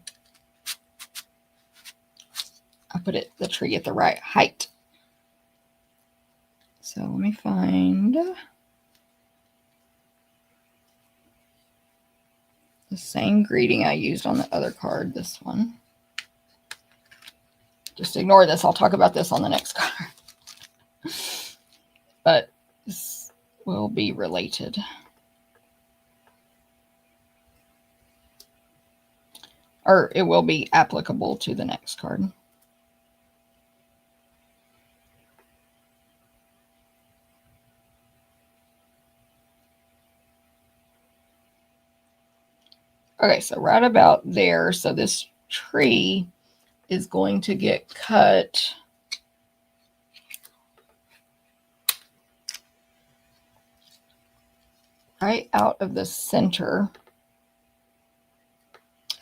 I put the tree at the right height. So let me find the same greeting I used on the other card, this one. Just ignore this. I'll talk about this on the next card. But this will be related. Or it will be applicable to the next card. Okay, so right about there. So this tree is going to get cut right out of the center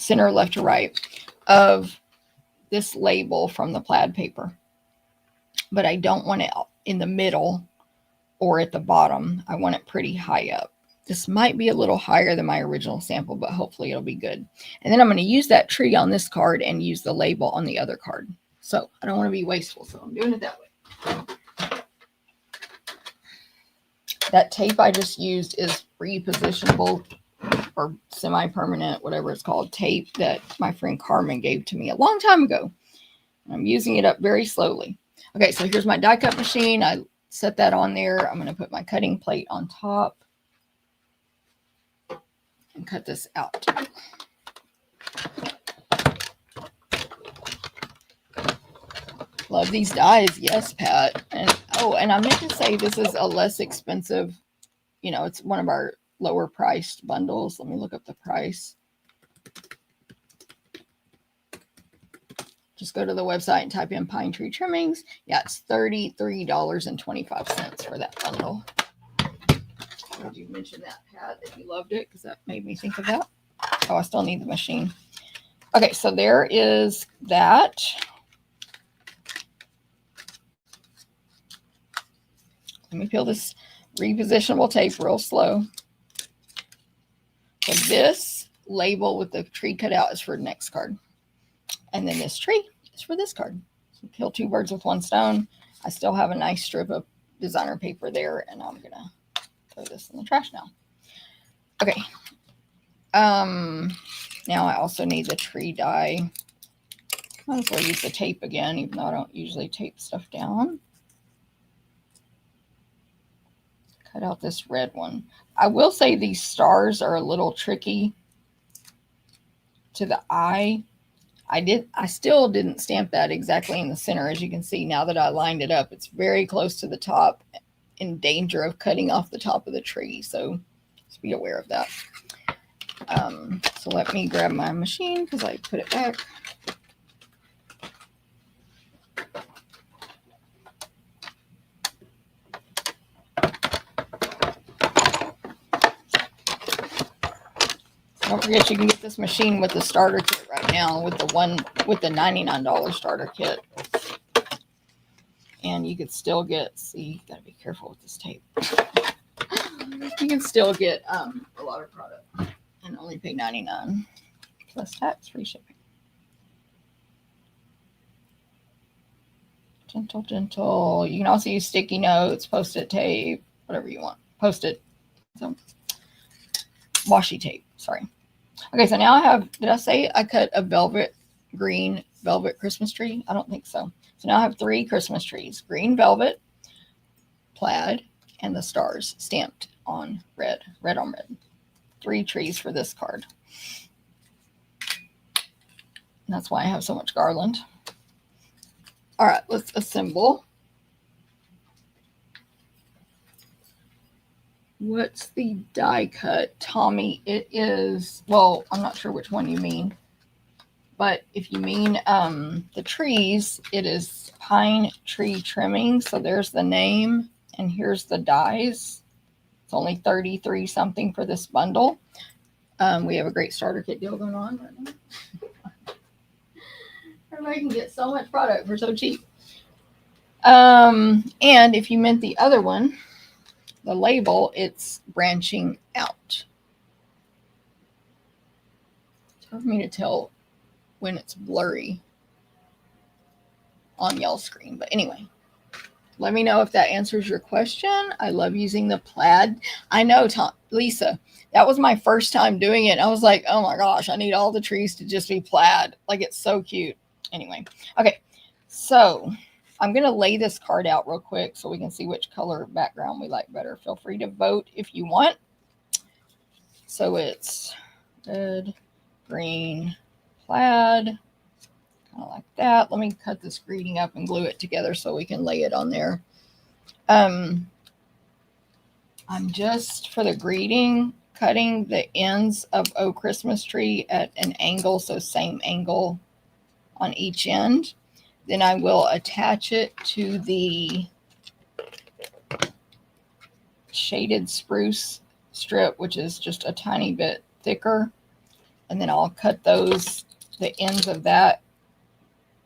left to right of this label from the plaid paper. But I don't want it in the middle or at the bottom. I want it pretty high up. This might be a little higher than my original sample, but hopefully it'll be good. And then I'm going to use that tree on this card and use the label on the other card. So I don't want to be wasteful, so I'm doing it that way. That tape I just used is repositionable or semi-permanent, whatever it's called, tape that my friend Carmen gave to me a long time ago. I'm using it up very slowly. Okay, so here's my die cut machine. I set that on there. I'm going to put my cutting plate on top and cut this out. Love these dies. Yes, Pat. And oh, and I meant to say this is a less expensive, you know, it's one of our lower priced bundles. Let me look up the price. Just go to the website and type in Pine Tree Trimmings. Yeah, it's $33.25 for that bundle. Did you mention that, Pat, that you loved it? Because that made me think of that. Oh, I still need the machine. Okay, so there is that. Let me peel this repositionable tape real slow. So this label with the tree cut out is for the next card. And then this tree is for this card. So kill two birds with one stone. I still have a nice strip of designer paper there, and I'm going to throw this in the trash now. Okay. Now I also need the tree die. Might as well use the tape again, even though I don't usually tape stuff down. Cut out this red one. I will say these stars are a little tricky to the eye. I still didn't stamp that exactly in the center. As you can see, now that I lined it up, it's very close to the top, in danger of cutting off the top of the tree. So just be aware of that. So let me grab my machine because I put it back. Don't forget you can get this machine with the starter kit right now, with the $99 starter kit. And you could still get, see, you gotta be careful with this tape. You can still get a lot of product and only pay $99 plus tax, free shipping. Gentle, gentle. You can also use sticky notes, post-it tape, whatever you want. Post-it. So, washi tape, sorry. Okay, so now I have, did I say I cut a green velvet Christmas tree? I don't think so. So now I have 3 Christmas trees, green velvet, plaid, and the stars stamped on red on red. 3 trees for this card. And that's why I have so much garland. All right, let's assemble. What's the die cut, Tommy? It is, well, I'm not sure which one you mean, but if you mean the trees, it is Pine Tree Trimmings. So there's the name, and here's the dies. It's only $33 something for this bundle. We have a great starter kit deal going on right now. Everybody can get so much product for so cheap. And if you meant the other one, the label, it's branching out. hard for me to tell when it's blurry on y'all's screen. But anyway, let me know if that answers your question. I love using the plaid. I know, Lisa, that was my first time doing it. I was like, oh my gosh, I need all the trees to just be plaid. Like, it's so cute. Anyway, okay, so I'm going to lay this card out real quick so we can see which color background we like better. Feel free to vote if you want. So it's red, green, plaid, kind of like that. Let me cut this greeting up and glue it together so we can lay it on there. I'm just, for the greeting, cutting the ends of Oh Christmas Tree at an angle, so same angle on each end. Then I will attach it to the shaded spruce strip, which is just a tiny bit thicker. And then I'll cut the ends of that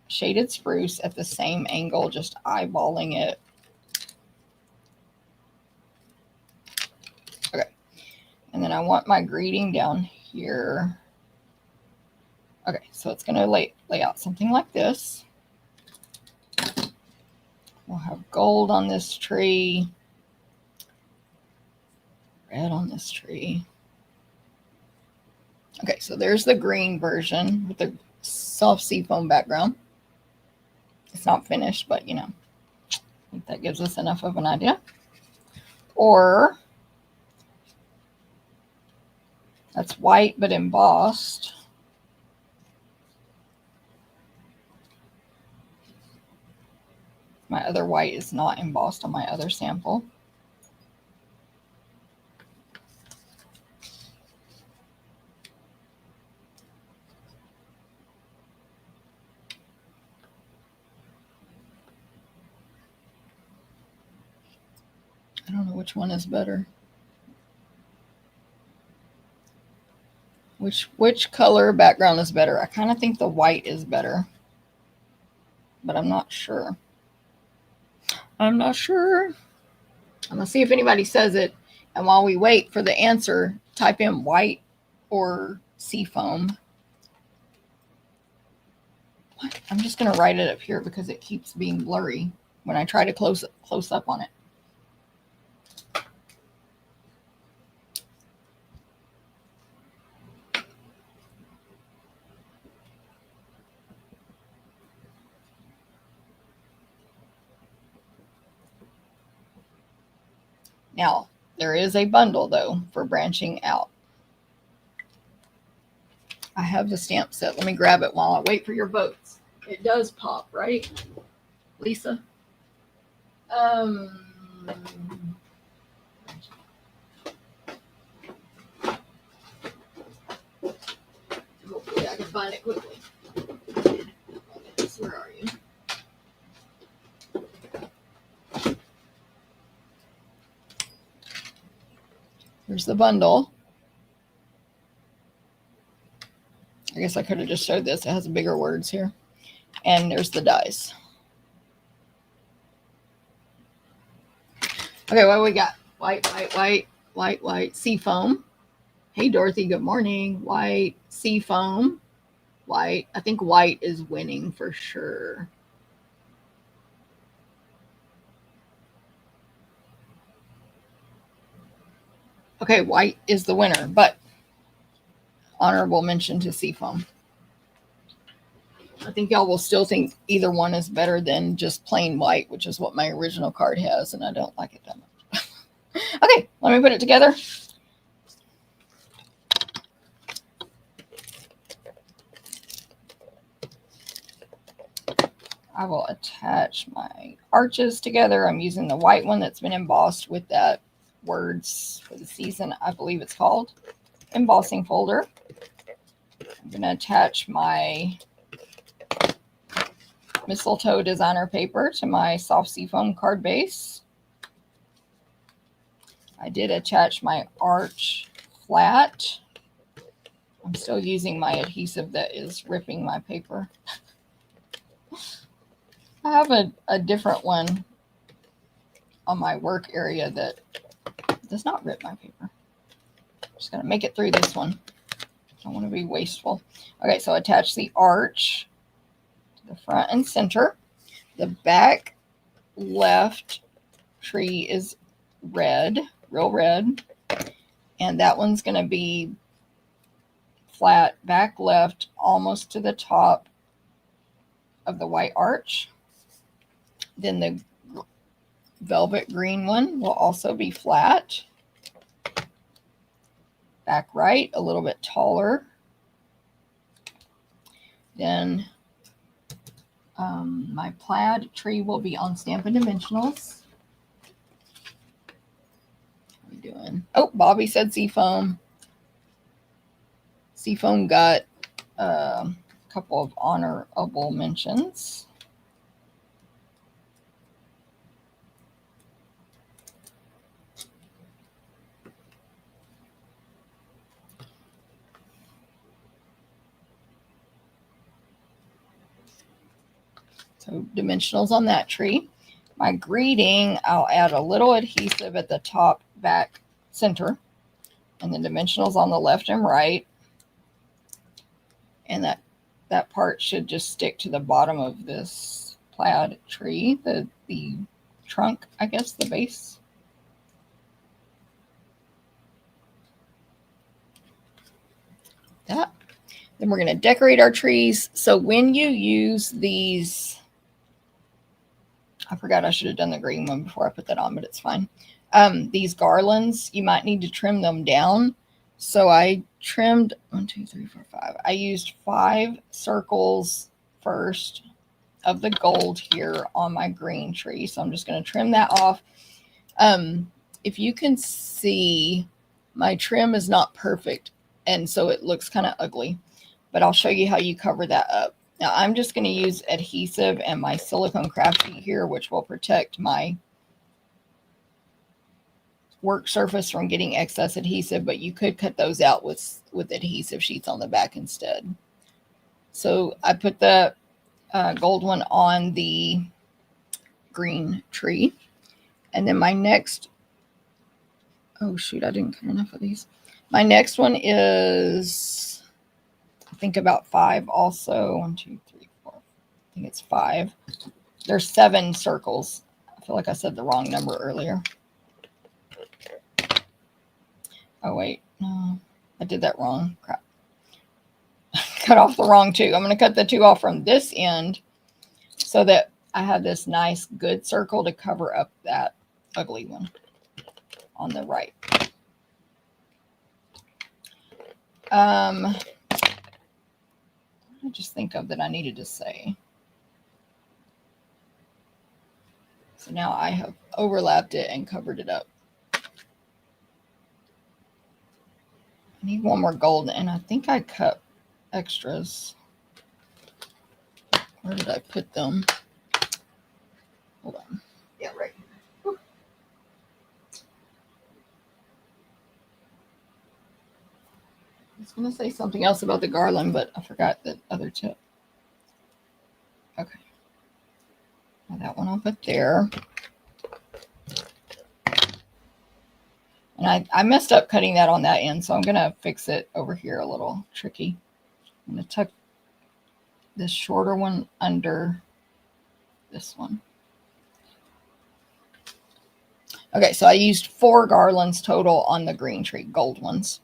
shaded spruce at the same angle, just eyeballing it. Okay. And then I want my greeting down here. Okay, so it's going to lay out something like this. We'll have gold on this tree, red on this tree. Okay, so there's the green version with the soft seafoam background. It's not finished, but you know, I think that gives us enough of an idea. Or that's white but embossed. My other white is not embossed on my other sample. I don't know which one is better. Which color background is better? I kind of think the white is better, but I'm not sure. I'm not sure. I'm going to see if anybody says it. And while we wait for the answer, type in white or seafoam. What? I'm just going to write it up here because it keeps being blurry when I try to close up on it. Now, there is a bundle, though, for branching out. I have the stamp set. Let me grab it while I wait for your votes. It does pop, right, Lisa? Hopefully I can find it quickly. Where are you? Here's the bundle. I guess I could have just showed this. It has bigger words here. And there's the dies. Okay, what do we got? White, white, white, white, white, seafoam. Hey, Dorothy, good morning. White, seafoam, white. I think white is winning for sure. Okay, white is the winner, but honorable mention to seafoam. I think y'all will still think either one is better than just plain white, which is what my original card has, and I don't like it that much. Okay, let me put it together. I will attach my arches together. I'm using the white one that's been embossed with that words for the season, I believe it's called, embossing folder. I'm going to attach my mistletoe designer paper to my soft seafoam card base. I did attach my arch flat. I'm still using my adhesive that is ripping my paper. I have a different one on my work area that does not rip my paper. I'm just going to make it through this one. Don't want to be wasteful. Okay, so attach the arch to the front and center. The back left tree is red, real red. And that one's going to be flat, back left, almost to the top of the white arch. Then the velvet green one will also be flat. Back right, a little bit taller. Then my plaid tree will be on Stampin' Dimensionals. How are we doing? Oh, Bobby said Seafoam. Seafoam got a couple of honorable mentions. So dimensionals on that tree. My greeting, I'll add a little adhesive at the top, back, center, and then dimensionals on the left and right. And that part should just stick to the bottom of this plaid tree, the trunk, I guess, the base. That. Then we're going to decorate our trees. So when you use these, I forgot I should have done the green one before I put that on, but it's fine. These garlands, you might need to trim them down. So I trimmed 1, 2, 3, 4, 5. I used 5 circles first of the gold here on my green tree. So I'm just going to trim that off. If you can see, my trim is not perfect, and so it looks kind of ugly, but I'll show you how you cover that up. Now I'm just going to use adhesive and my silicone craft sheet here, which will protect my work surface from getting excess adhesive, but you could cut those out with adhesive sheets on the back instead. So I put the gold one on the green tree. And then my next, oh shoot, I didn't cut enough of these. My next one is, I think about 5 also. 1, 2, 3, 4. I think it's 5. There's 7 circles. I feel like I said the wrong number earlier. Oh wait, no, I did that wrong. Crap. Cut off the wrong 2. I'm going to cut the 2 off from this end so that I have this nice good circle to cover up that ugly one on the right. What did I just think of that I needed to say? So now I have overlapped it and covered it up. I need one more gold, and I think I cut extras. Where did I put them? Hold on. Yeah, right. Whew. I was going to say something else about the garland, but I forgot the other tip. Okay. Now that one I'll put there. And I messed up cutting that on that end, so I'm going to fix it over here a little tricky. I'm going to tuck this shorter one under this one. Okay, so I used 4 garlands total on the green tree, gold ones.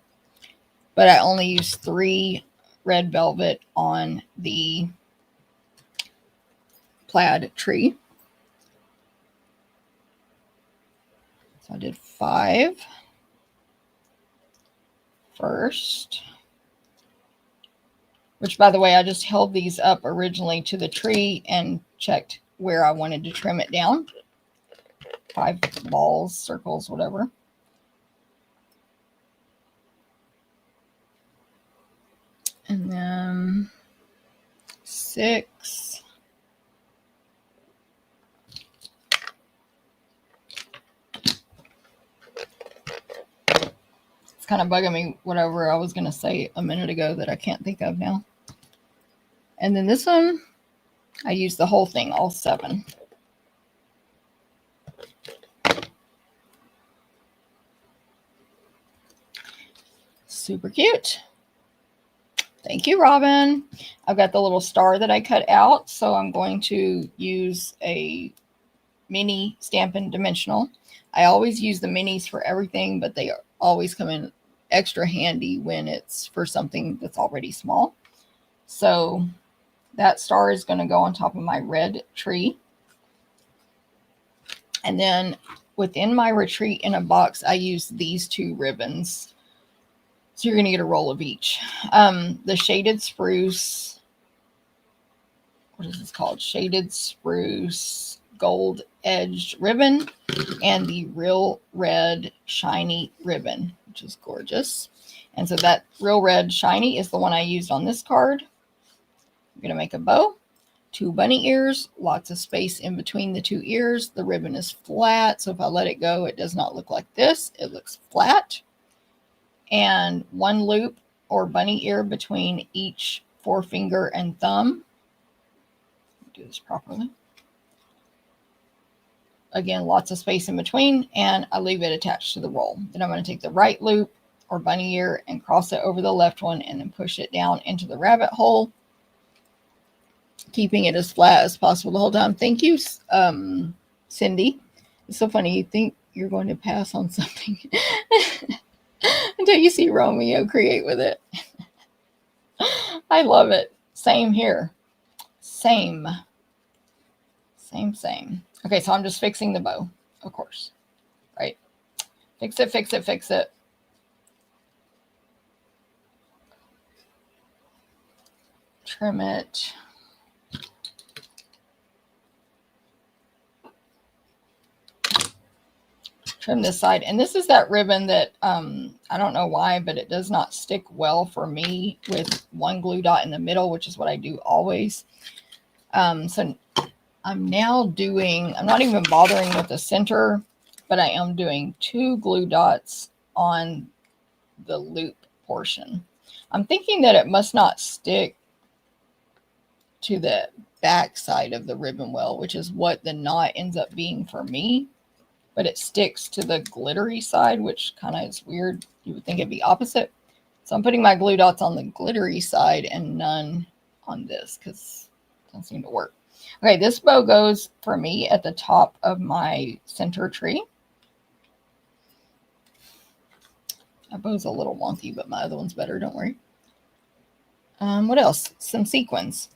But I only used 3 red velvet on the plaid tree. So I did 5 first. Which, by the way, I just held these up originally to the tree and checked where I wanted to trim it down. 5 balls, circles, whatever. And then 6. It's kind of bugging me whatever I was going to say a minute ago that I can't think of now. And then this one, I used the whole thing, all 7. Super cute. Thank you, Robin. I've got the little star that I cut out, so I'm going to use a mini Stampin' Dimensional. I always use the minis for everything, but they always come in extra handy when it's for something that's already small. So that star is going to go on top of my red tree. And then within my retreat in a box, I use these two ribbons. So you're going to get a roll of each. The Shaded Spruce, what is this called? Shaded Spruce Gold Edged Ribbon, and the Real Red Shiny Ribbon, which is gorgeous. And so that Real Red Shiny is the one I used on this card. I'm going to make a bow, 2 bunny ears, lots of space in between the 2 ears. The ribbon is flat, so if I let it go, it does not look like this. It looks flat. And 1 loop or bunny ear between each forefinger and thumb. Do this properly. Again, lots of space in between, and I leave it attached to the roll. Then I'm going to take the right loop or bunny ear and cross it over the left one and then push it down into the rabbit hole, keeping it as flat as possible the whole time. Thank you, Cindy. It's so funny. You think you're going to pass on something until you see Romeo create with it. I love it. Same here. Same. Okay, so I'm just fixing the bow, of course, right? Fix it, fix it, fix it. Trim it. Trim this side. And this is that ribbon that, I don't know why, but it does not stick well for me with 1 glue dot in the middle, which is what I do always. So I'm now doing, I'm not even bothering with the center, but I am doing 2 glue dots on the loop portion. I'm thinking that it must not stick to the back side of the ribbon well, which is what the knot ends up being for me, but it sticks to the glittery side, which kind of is weird. You would think it'd be opposite. So I'm putting my glue dots on the glittery side and none on this because it doesn't seem to work. Okay, this bow goes for me at the top of my center tree. That bow's a little wonky, but my other one's better, don't worry. What else? Some sequins.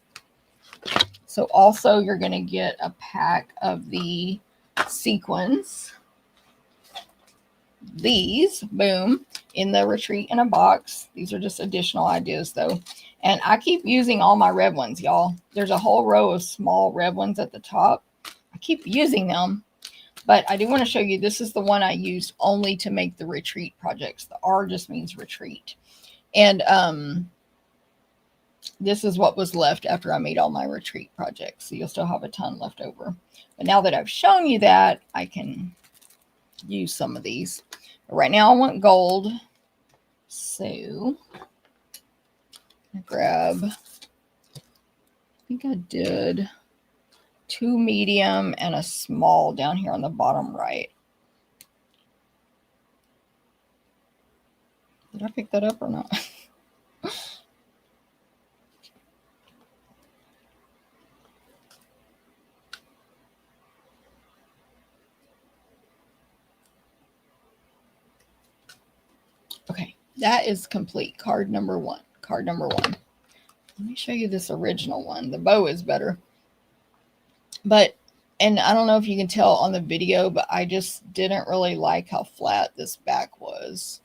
So also you're going to get a pack of the sequins. These, boom, in the retreat in a box. These are just additional ideas though. And I keep using all my red ones, y'all. There's a whole row of small red ones at the top. I keep using them, but I do want to show you, this is the one I used only to make the retreat projects. The R just means retreat. And this is what was left after I made all my retreat projects. So you'll still have a ton left over. But now that I've shown you that, I can use some of these. But right now I want gold. So I grab, I think I did 2 medium and a small down here on the bottom right. Did I pick that up or not? Okay, that is complete. Card number 1. Card number 1. Let me show you this original one. The bow is better. But, and I don't know if you can tell on the video, but I just didn't really like how flat this back was.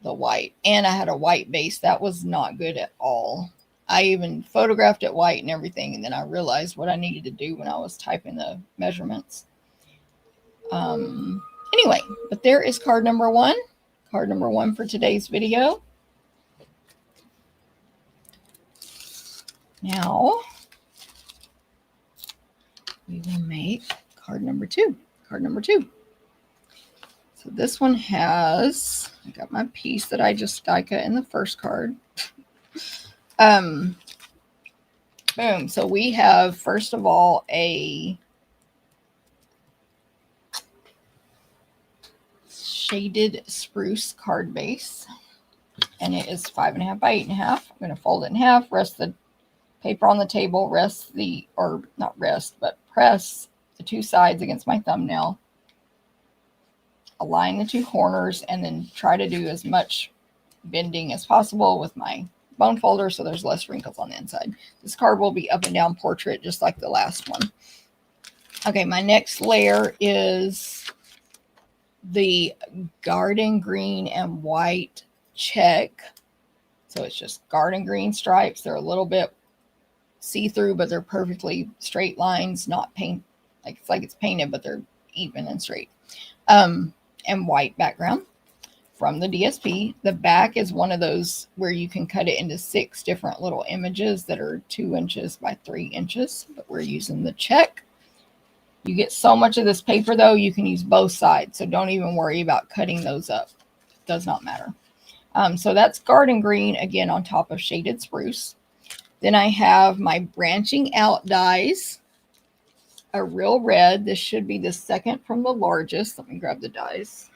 The white. And I had a white base. That was not good at all. I even photographed it white and everything. And then I realized what I needed to do when I was typing the measurements. Anyway, but there is card number 1. Card number 1 for today's video. Now, we will make card number 2. Card number 2. So this one has, I got my piece that I just die cut in the first card. Boom. So we have, first of all, a shaded spruce card base. and it is 5.5 by 8.5. I'm going to fold it in half, rest the paper on the table, press the two sides against my thumbnail, align the two corners, and then try to do as much bending as possible with my bone folder so there's less wrinkles on the inside. This card will be up and down portrait just like the last one. Okay, my next layer is the garden green and white check. So it's just garden green stripes. They're a little bit see-through, but they're perfectly straight lines, not paint. Like it's painted, but they're even and straight. And white background from the DSP. The back is one of those where you can cut it into 6 different little images that are 2 inches by 3 inches, but we're using the check. You get so much of this paper though, you can use both sides. So don't even worry about cutting those up. It does not matter. So that's garden green again on top of shaded spruce. Then I have my branching out dies, a real red. This should be the second from the largest. Let me grab the dies.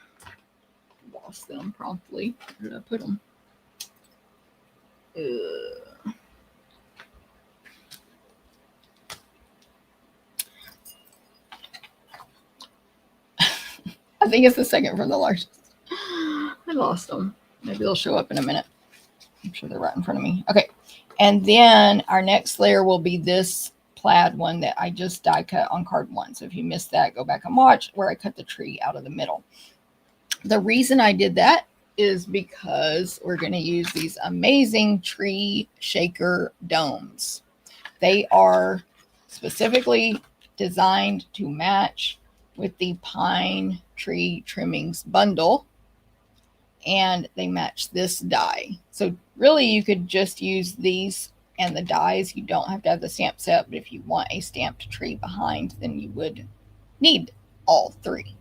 Lost them promptly. Where did I put them? I think it's the second from the largest. I lost them. Maybe they'll show up in a minute. I'm sure they're right in front of me. Okay. And then our next layer will be this plaid one that I just die cut on card 1. So if you missed that, go back and watch where I cut the tree out of the middle. The reason I did that is because we're going to use these amazing tree shaker domes. They are specifically designed to match with the Pine Tree Trimmings Bundle, and they match this die. So really you could just use these and the dies. You don't have to have the stamp set, but if you want a stamped tree behind, then you would need all 3.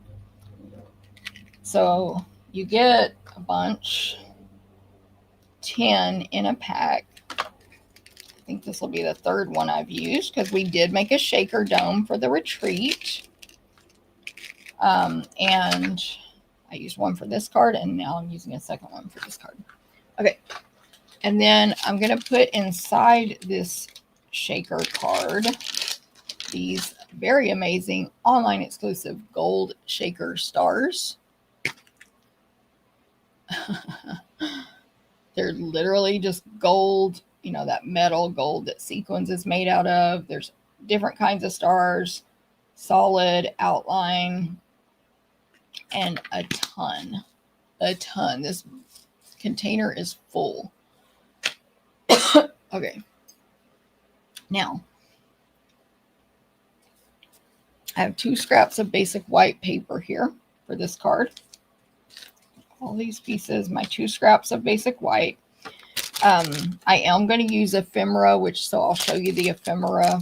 So you get a bunch, 10 in a pack. I think this will be the 3rd one I've used because we did make a shaker dome for the retreat. And I used one for this card, and now I'm using a second one for this card. Okay. And then I'm going to put inside this shaker card these very amazing online exclusive gold shaker stars. They're literally just gold, you know, that metal gold that sequins is made out of. There's different kinds of stars, solid, outline, and a ton. This container is full. Okay. Now, I have 2 scraps of basic white paper here for this card. All these pieces, my 2 scraps of basic white. I am going to use ephemera, so I'll show you the ephemera.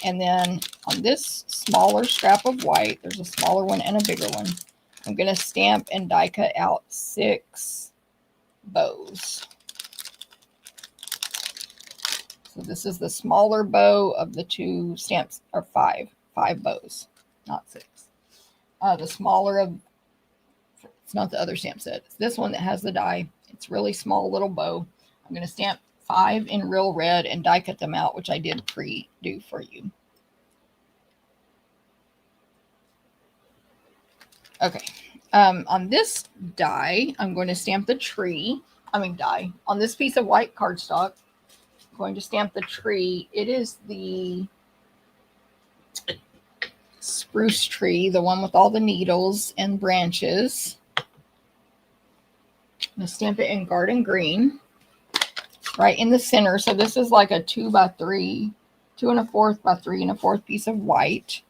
And then on this smaller scrap of white, there's a smaller one and a bigger one. I'm going to stamp and die cut out 6 bows. So this is the smaller bow of the 2 stamps, or 5 bows, not 6. The smaller of, it's not the other stamp set. It's this one that has the die. It's really small little bow. I'm going to stamp 5 in real red and die cut them out, which I did pre-do for you. Okay. On this die, I'm going to stamp the tree. On this piece of white cardstock, I'm going to stamp the tree. It is the spruce tree, the one with all the needles and branches. I'm going to stamp it in garden green right in the center. So this is like a 2 by 3, 2 1/4 by 3 1/4 piece of white.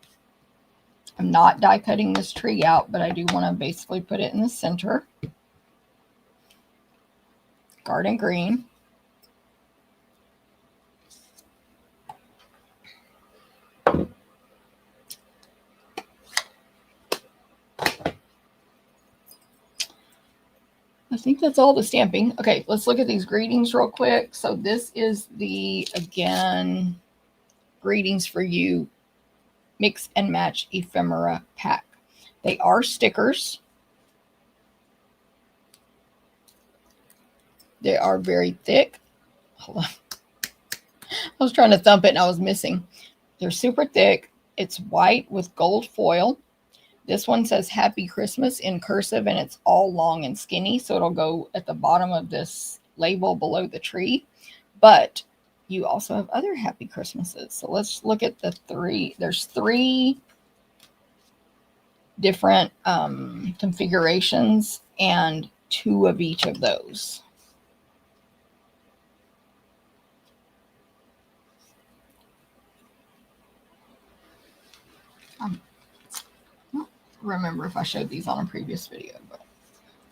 I'm not die cutting this tree out, but I do want to basically put it in the center. Garden green. I think that's all the stamping. Okay, let's look at these greetings real quick. So this is the, again, greetings for you, mix and match ephemera pack. They are stickers. They are very thick. Hold on. I was trying to thump it and I was missing. They're super thick. It's white with gold foil. This one says Happy Christmas in cursive, and it's all long and skinny, so it'll go at the bottom of this label below the tree. But you also have other Happy Christmases. So let's look at the three. There's three different configurations and two of each of those. I don't remember if I showed these on a previous video, but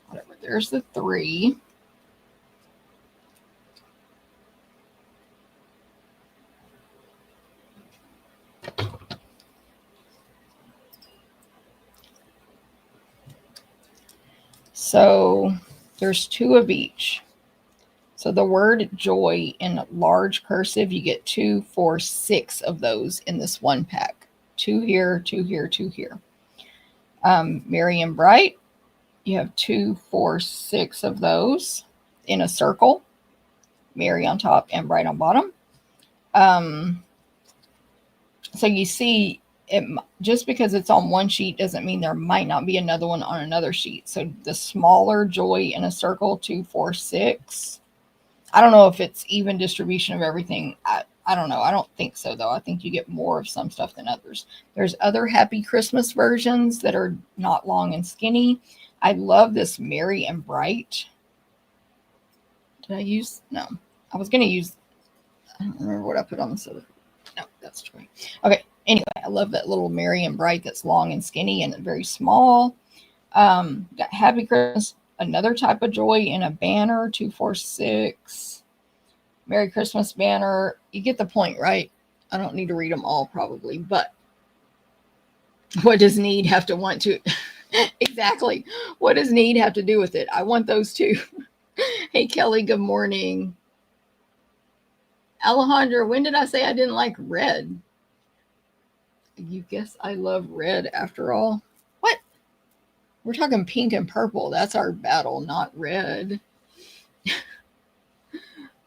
whatever. There's the three. So there's two of each. So the word joy in large cursive, you get 2, 4, 6 of those in this one pack. 2 here, 2 here, 2 here. Merry and bright, you have 2, 4, 6 of those in a circle. Merry on top and bright on bottom. So you see, it just because it's on one sheet doesn't mean there might not be another one on another sheet. So the smaller joy in a circle, 2, 4, 6. I don't know if it's even distribution of everything. I don't know. I don't think so, though. I think you get more of some stuff than others. There's other Happy Christmas versions that are not long and skinny. I love this Merry and Bright. Did I use? No. I was going to use, I don't remember what I put on this other. No, that's joy. Okay. Anyway, I love that little Merry and Bright that's long and skinny and very small. Got Happy Christmas, another type of joy in a banner, 2, 4, 6. Merry Christmas banner. You get the point, right? I don't need to read them all probably, but what does need have to want to? Exactly. What does need have to do with it? I want those too. Hey, Kelly, good morning. Alejandra, when did I say I didn't like red? You guess I love red after all. What? We're talking pink and purple. That's our battle, not red.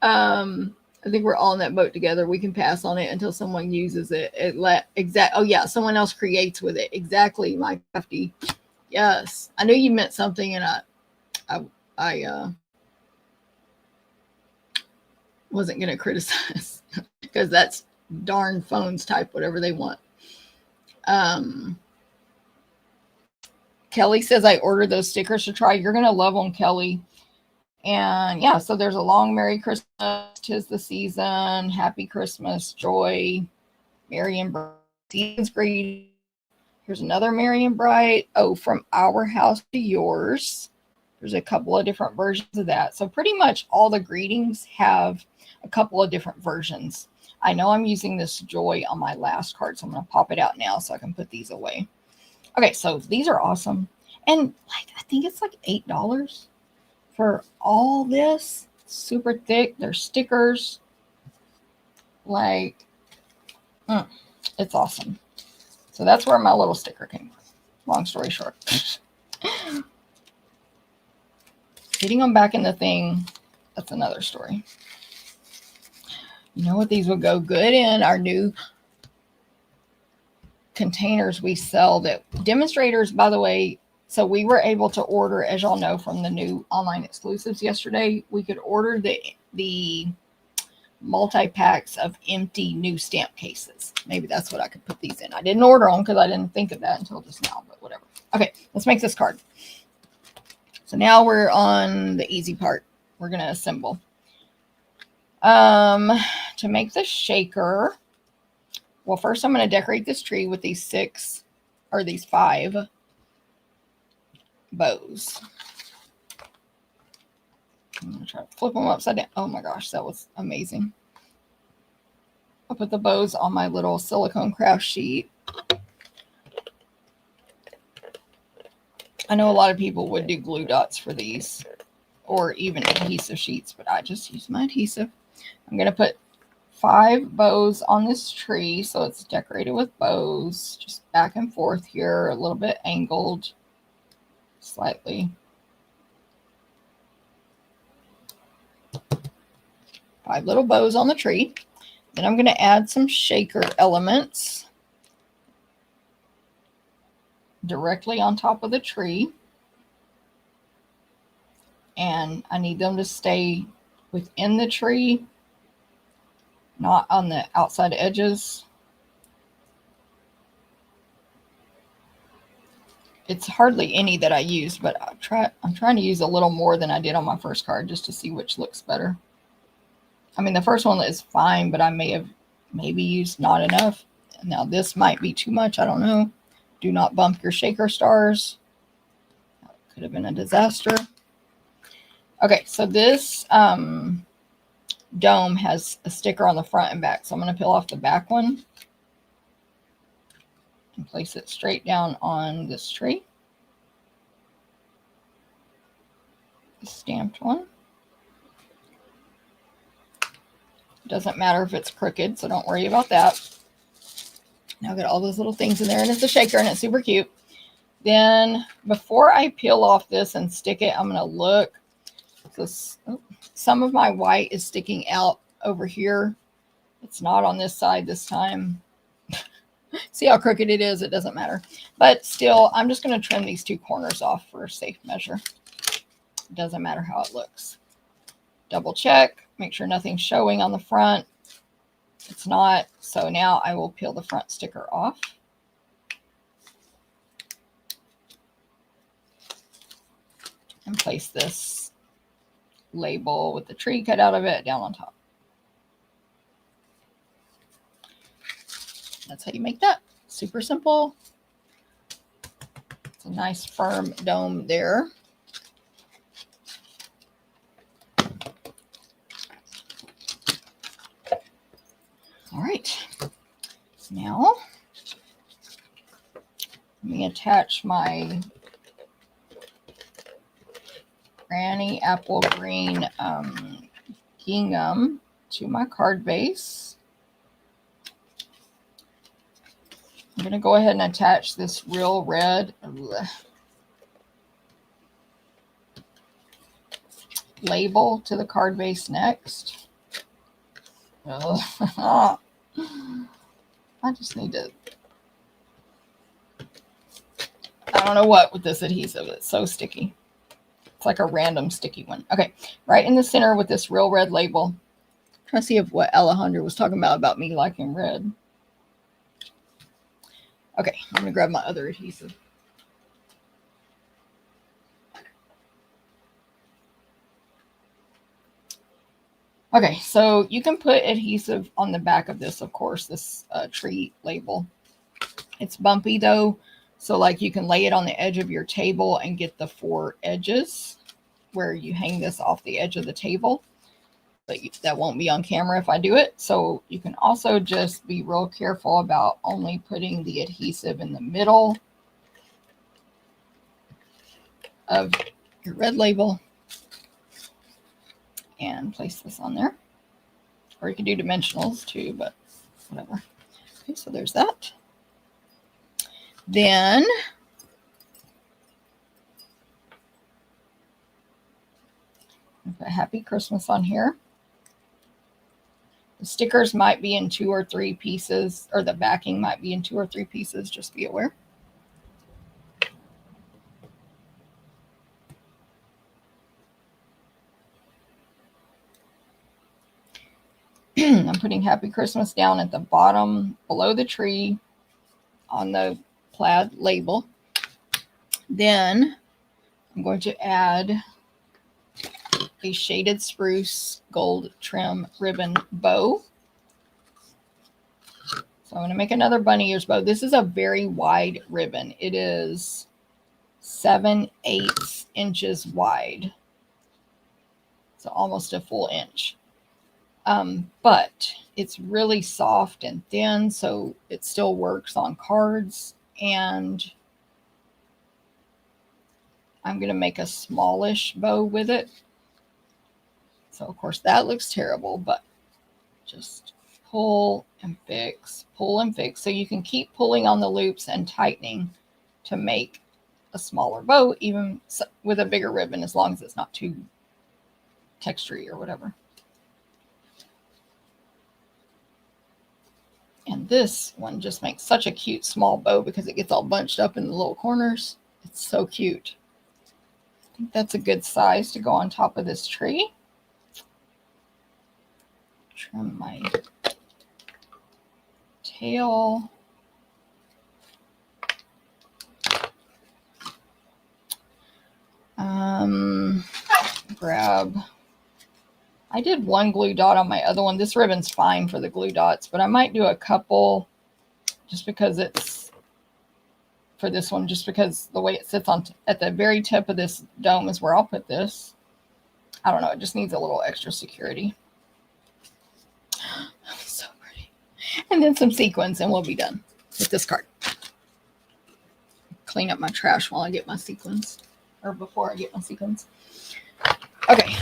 I think we're all in that boat together. We can pass on it until someone uses it. Oh yeah, someone else creates with it. Exactly, Mike Crafty. Yes, I knew you meant something, and I wasn't gonna criticize because that's darn phones type whatever they want. Kelly says I ordered those stickers to try. You're gonna love them, Kelly. And yeah, so there's a long Merry Christmas, 'tis the season, Happy Christmas, joy, Merry and bright, season's greeting. Here's another Merry and bright. Oh, from our house to yours. There's a couple of different versions of that. So pretty much all the greetings have a couple of different versions. I know I'm using this joy on my last card, so I'm going to pop it out now so I can put these away. Okay, so these are awesome. And like I think it's like $8 for all this. Super thick. They're stickers. Like, it's awesome. So that's where my little sticker came from. Long story short. Getting them back in the thing, that's another story. You know what these would go good in? Our new containers we sell that demonstrators, by the way. So we were able to order, as y'all know, from the new online exclusives yesterday, we could order the multi-packs of empty new stamp cases. Maybe that's what I could put these in. I didn't order them because I didn't think of that until just now, but whatever. Okay, let's make this card. So now we're on the easy part. We're going to assemble. To make the shaker, well, first I'm going to decorate this tree with these 5 bows. I'm going to try to flip them upside down. Oh my gosh, that was amazing. I'll put the bows on my little silicone craft sheet. I know a lot of people would do glue dots for these or even adhesive sheets, but I just use my adhesive. I'm going to put 5 bows on this tree, so it's decorated with bows, just back and forth here, a little bit angled slightly. 5 little bows on the tree. Then I'm going to add some shaker elements directly on top of the tree. And I need them to stay within the tree, not on the outside edges. It's hardly any that I use, but I'm trying to use a little more than I did on my first card just to see which looks better. I mean, the first one is fine, but I may have maybe used not enough. Now this might be too much. I don't know. Do not bump your shaker stars. That could have been a disaster. Okay, so this dome has a sticker on the front and back. So I'm going to peel off the back one and place it straight down on this tree. The stamped one. Doesn't matter if it's crooked, so don't worry about that. Now I've got all those little things in there, and it's a shaker, and it's super cute. Then before I peel off this and stick it, I'm going to look. Some of my white is sticking out over here. It's not on this side this time. See how crooked it is? It doesn't matter. But still, I'm just going to trim these 2 corners off for a safe measure. It doesn't matter how it looks. Double check. Make sure nothing's showing on the front. It's not. So now I will peel the front sticker off. And place this label with the tree cut out of it down on top. That's how you make that. Super simple. It's a nice firm dome there. All right. Now, let me attach my Granny Apple Green gingham to my card base. I'm going to go ahead and attach this real red label to the card base next. I just need to, I don't know what with this adhesive. It's so sticky. It's like a random sticky one. Okay, right in the center with this real red label. I'm trying to see if what Alejandra was talking about me liking red. Okay, I'm going to grab my other adhesive. Okay, so you can put adhesive on the back of this, of course, this tree label. It's bumpy though, so like you can lay it on the edge of your table and get the 4 edges where you hang this off the edge of the table. But that won't be on camera if I do it. So you can also just be real careful about only putting the adhesive in the middle of your red label and place this on there. Or you can do dimensionals too, but whatever. Okay, so there's that. Then I'll put Happy Christmas on here. The stickers might be in 2 or 3 pieces, or the backing might be in 2 or 3 pieces. Just be aware. I'm putting Happy Christmas down at the bottom below the tree on the plaid label. Then I'm going to add a shaded spruce gold trim ribbon bow. So I'm going to make another bunny ears bow. This is a very wide ribbon. It is 7/8 inches wide. So almost a full inch. But it's really soft and thin, so it still works on cards. And I'm going to make a smallish bow with it. So, of course, that looks terrible, but just pull and fix, pull and fix. So you can keep pulling on the loops and tightening to make a smaller bow, even with a bigger ribbon, as long as it's not too textury or whatever. And this one just makes such a cute small bow because it gets all bunched up in the little corners. It's so cute. I think that's a good size to go on top of this tree. Trim my tail. Grab. I did one glue dot on my other one. This ribbon's fine for the glue dots, but I might do a couple just because it's for this one, just because the way it sits on at the very tip of this dome is where I'll put this. I don't know. It just needs a little extra security. So pretty. And then some sequins and we'll be done with this card. Clean up my trash while I get my sequins, or before I get my sequins. Okay.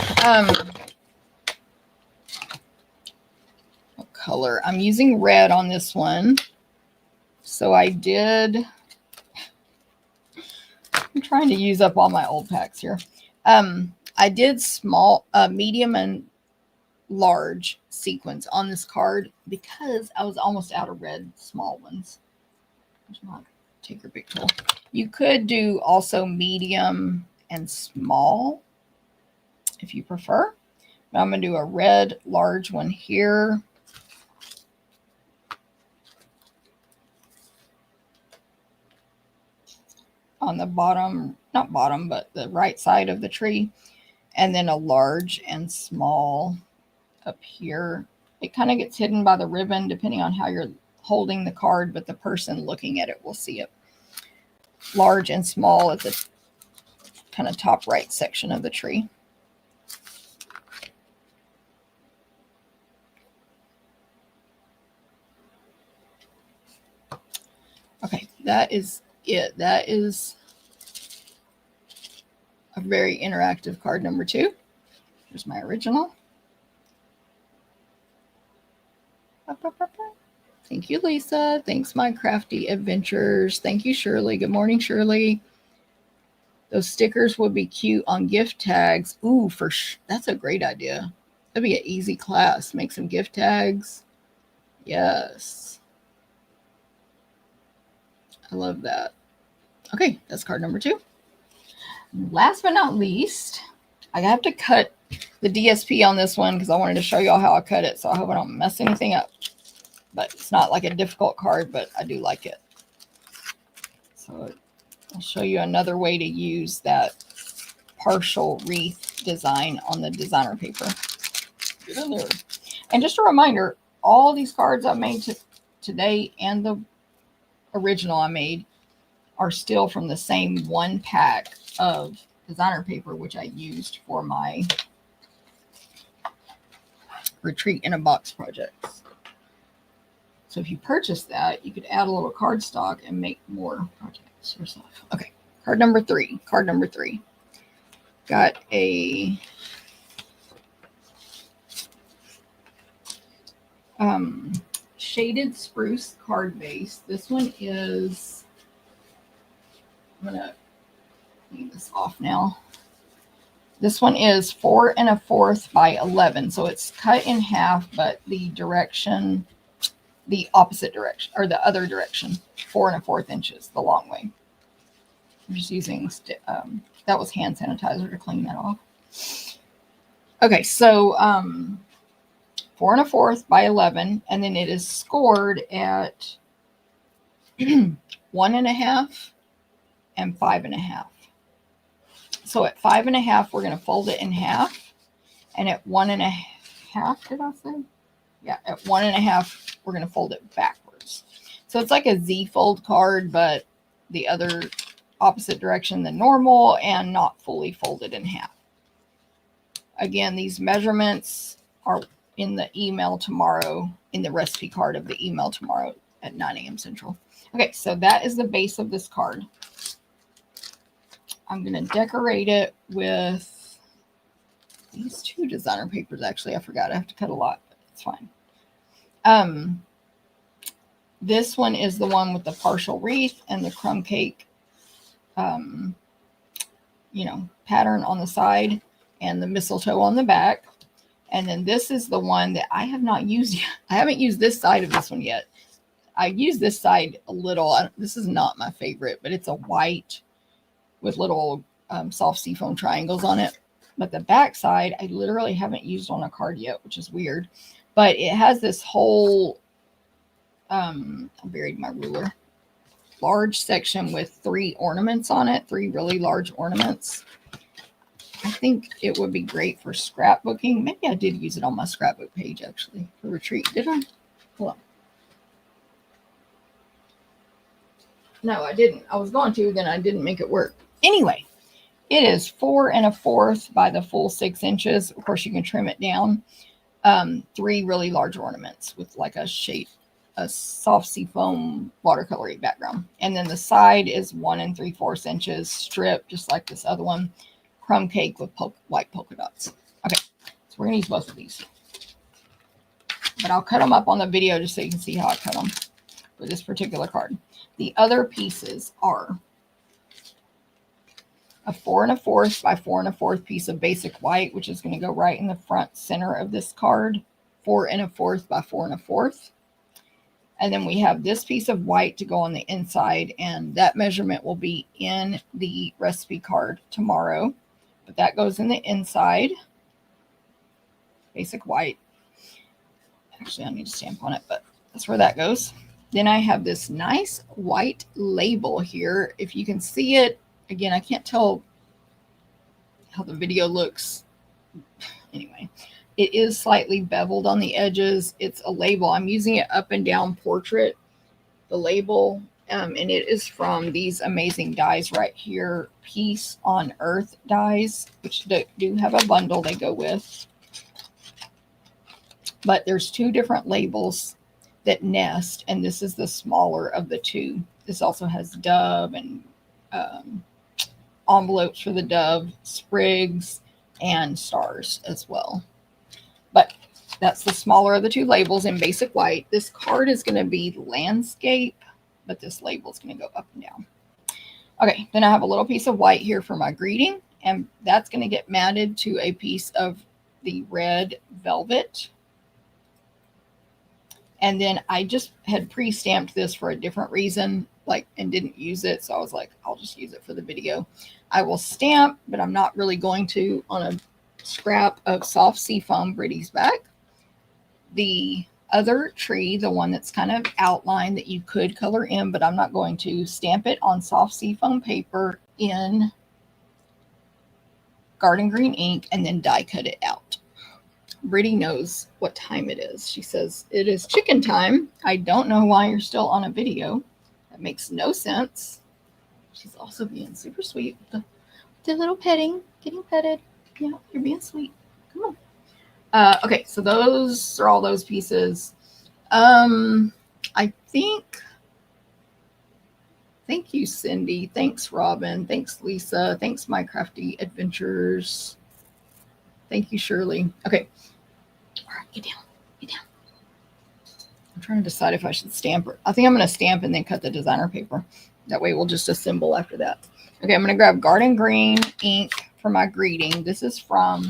What color? I'm using red on this one. So I'm trying to use up all my old packs here. I did small, medium and large sequins on this card because I was almost out of red small ones. Take your big tool. You could do also medium and small if you prefer. But I'm going to do a red large one here. On the bottom, not bottom, but the right side of the tree. And then a large and small up here. It kind of gets hidden by the ribbon depending on how you're holding the card, but the person looking at it will see it. Large and small at the kind of top right section of the tree. Okay, that is it. That is a very interactive card number 2. Here's my original. Thank you, Lisa. Thanks, My Crafty Adventures. Thank you, Shirley. Good morning, Shirley. Those stickers would be cute on gift tags. Ooh, that's a great idea. That'd be an easy class. Make some gift tags. Yes. I love that. Okay, that's card number 2. Last but not least, I have to cut the DSP on this one because I wanted to show y'all how I cut it. So I hope I don't mess anything up. But it's not like a difficult card, but I do like it. So I'll show you another way to use that partial wreath design on the designer paper. Get in there. And just a reminder, all these cards I made today and the original I made are still from the same one pack of designer paper, which I used for my retreat in a box projects. So if you purchase that, you could add a little cardstock and make more projects yourself. Okay, card number 3. Card number 3. Got a shaded spruce card base. This one is, I'm going to leave this off now. This one is 4 1/4 by 11. So it's cut in half, but the direction, the opposite direction, or the other direction, 4 1/4 inches, the long way. I'm just using, that was hand sanitizer to clean that off. Okay, so 4 1/4 by 11, and then it is scored at 1 1/2 and 5 1/2. So at 5 1/2, we're going to fold it in half, and at 1 1/2, did I say? Yeah, at 1 1/2, we're going to fold it backwards. So it's like a Z fold card, but the other opposite direction than normal and not fully folded in half. Again, these measurements are in the email tomorrow, in the recipe card of the email tomorrow at 9 a.m. Central. Okay, so that is the base of this card. I'm going to decorate it with these 2 designer papers. Actually, I forgot. I have to cut a lot, but it's fine. This one is the one with the partial wreath and the crumb cake, pattern on the side and the mistletoe on the back. And then this is the one that I have not used yet. I haven't used this side of this one yet. I use this side a little. This is not my favorite, but it's a white with little soft seafoam triangles on it. But the back side, I literally haven't used on a card yet, which is weird. But it has this whole, I buried my ruler, large section with 3 ornaments on it, 3 really large ornaments. I think it would be great for scrapbooking. Maybe I did use it on my scrapbook page, actually, for retreat. Did I? Hold on. No, I didn't. I was going to, then I didn't make it work. Anyway, it is 4 1/4 by the full 6 inches. Of course, you can trim it down. 3 really large ornaments with like a soft seafoam watercolory background. And then the side is 1 3/4 inches strip, just like this other one. Crumb cake with white polka dots. Okay, so we're going to use both of these. But I'll cut them up on the video just so you can see how I cut them for this particular card. The other pieces are a 4 1/4 by 4 1/4 piece of basic white, which is going to go right in the front center of this card. 4 1/4 by 4 1/4. And then we have this piece of white to go on the inside, and that measurement will be in the recipe card tomorrow. But that goes in the inside. Basic white. Actually, I need to stamp on it, but that's where that goes. Then I have this nice white label here. If you can see it, again, I can't tell how the video looks. Anyway, it is slightly beveled on the edges. It's a label. I'm using it up and down portrait, the label, and it is from these amazing dies right here, Peace on Earth dies, which do have a bundle they go with. But there's 2 different labels that nest, and this is the smaller of the 2. This also has dove and envelopes for the dove, sprigs, and stars as well. But that's the smaller of the 2 labels in basic white. This card is going to be landscape, but this label is going to go up and down. Okay, then I have a little piece of white here for my greeting, and that's going to get matted to a piece of the red velvet. And then I just had pre-stamped this for a different reason, and didn't use it. So I was like, I'll just use it for the video. I will stamp, but I'm not really going to, on a scrap of soft seafoam Bridie's back. The other tree, the one that's kind of outlined that you could color in, but I'm not going to, stamp it on soft seafoam paper in garden green ink and then die cut it out. Bridie knows what time it is. She says, it is chicken time. I don't know why you're still on a video. That makes no sense. She's also being super sweet with the little petting, getting petted. Yeah, you're being sweet. Come on. Okay, so those are all those pieces. I think, thank you, Cindy. Thanks, Robin. Thanks, Lisa. Thanks, My Crafty Adventures. Thank you, Shirley. Okay. All right, get down. Get down. I'm trying to decide if I should stamp or I think I'm going to stamp and then cut the designer paper. That way we'll just assemble after that. Okay, I'm going to grab garden green ink for my greeting. This is from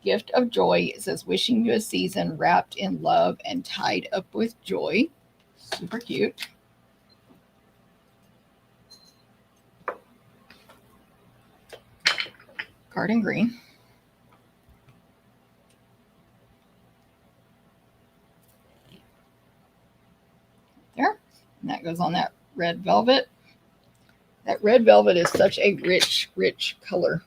Gift of Joy. It says, wishing you a season wrapped in love and tied up with joy. Super cute. Garden green. There. And that goes on that red velvet. That red velvet is such a rich, rich color.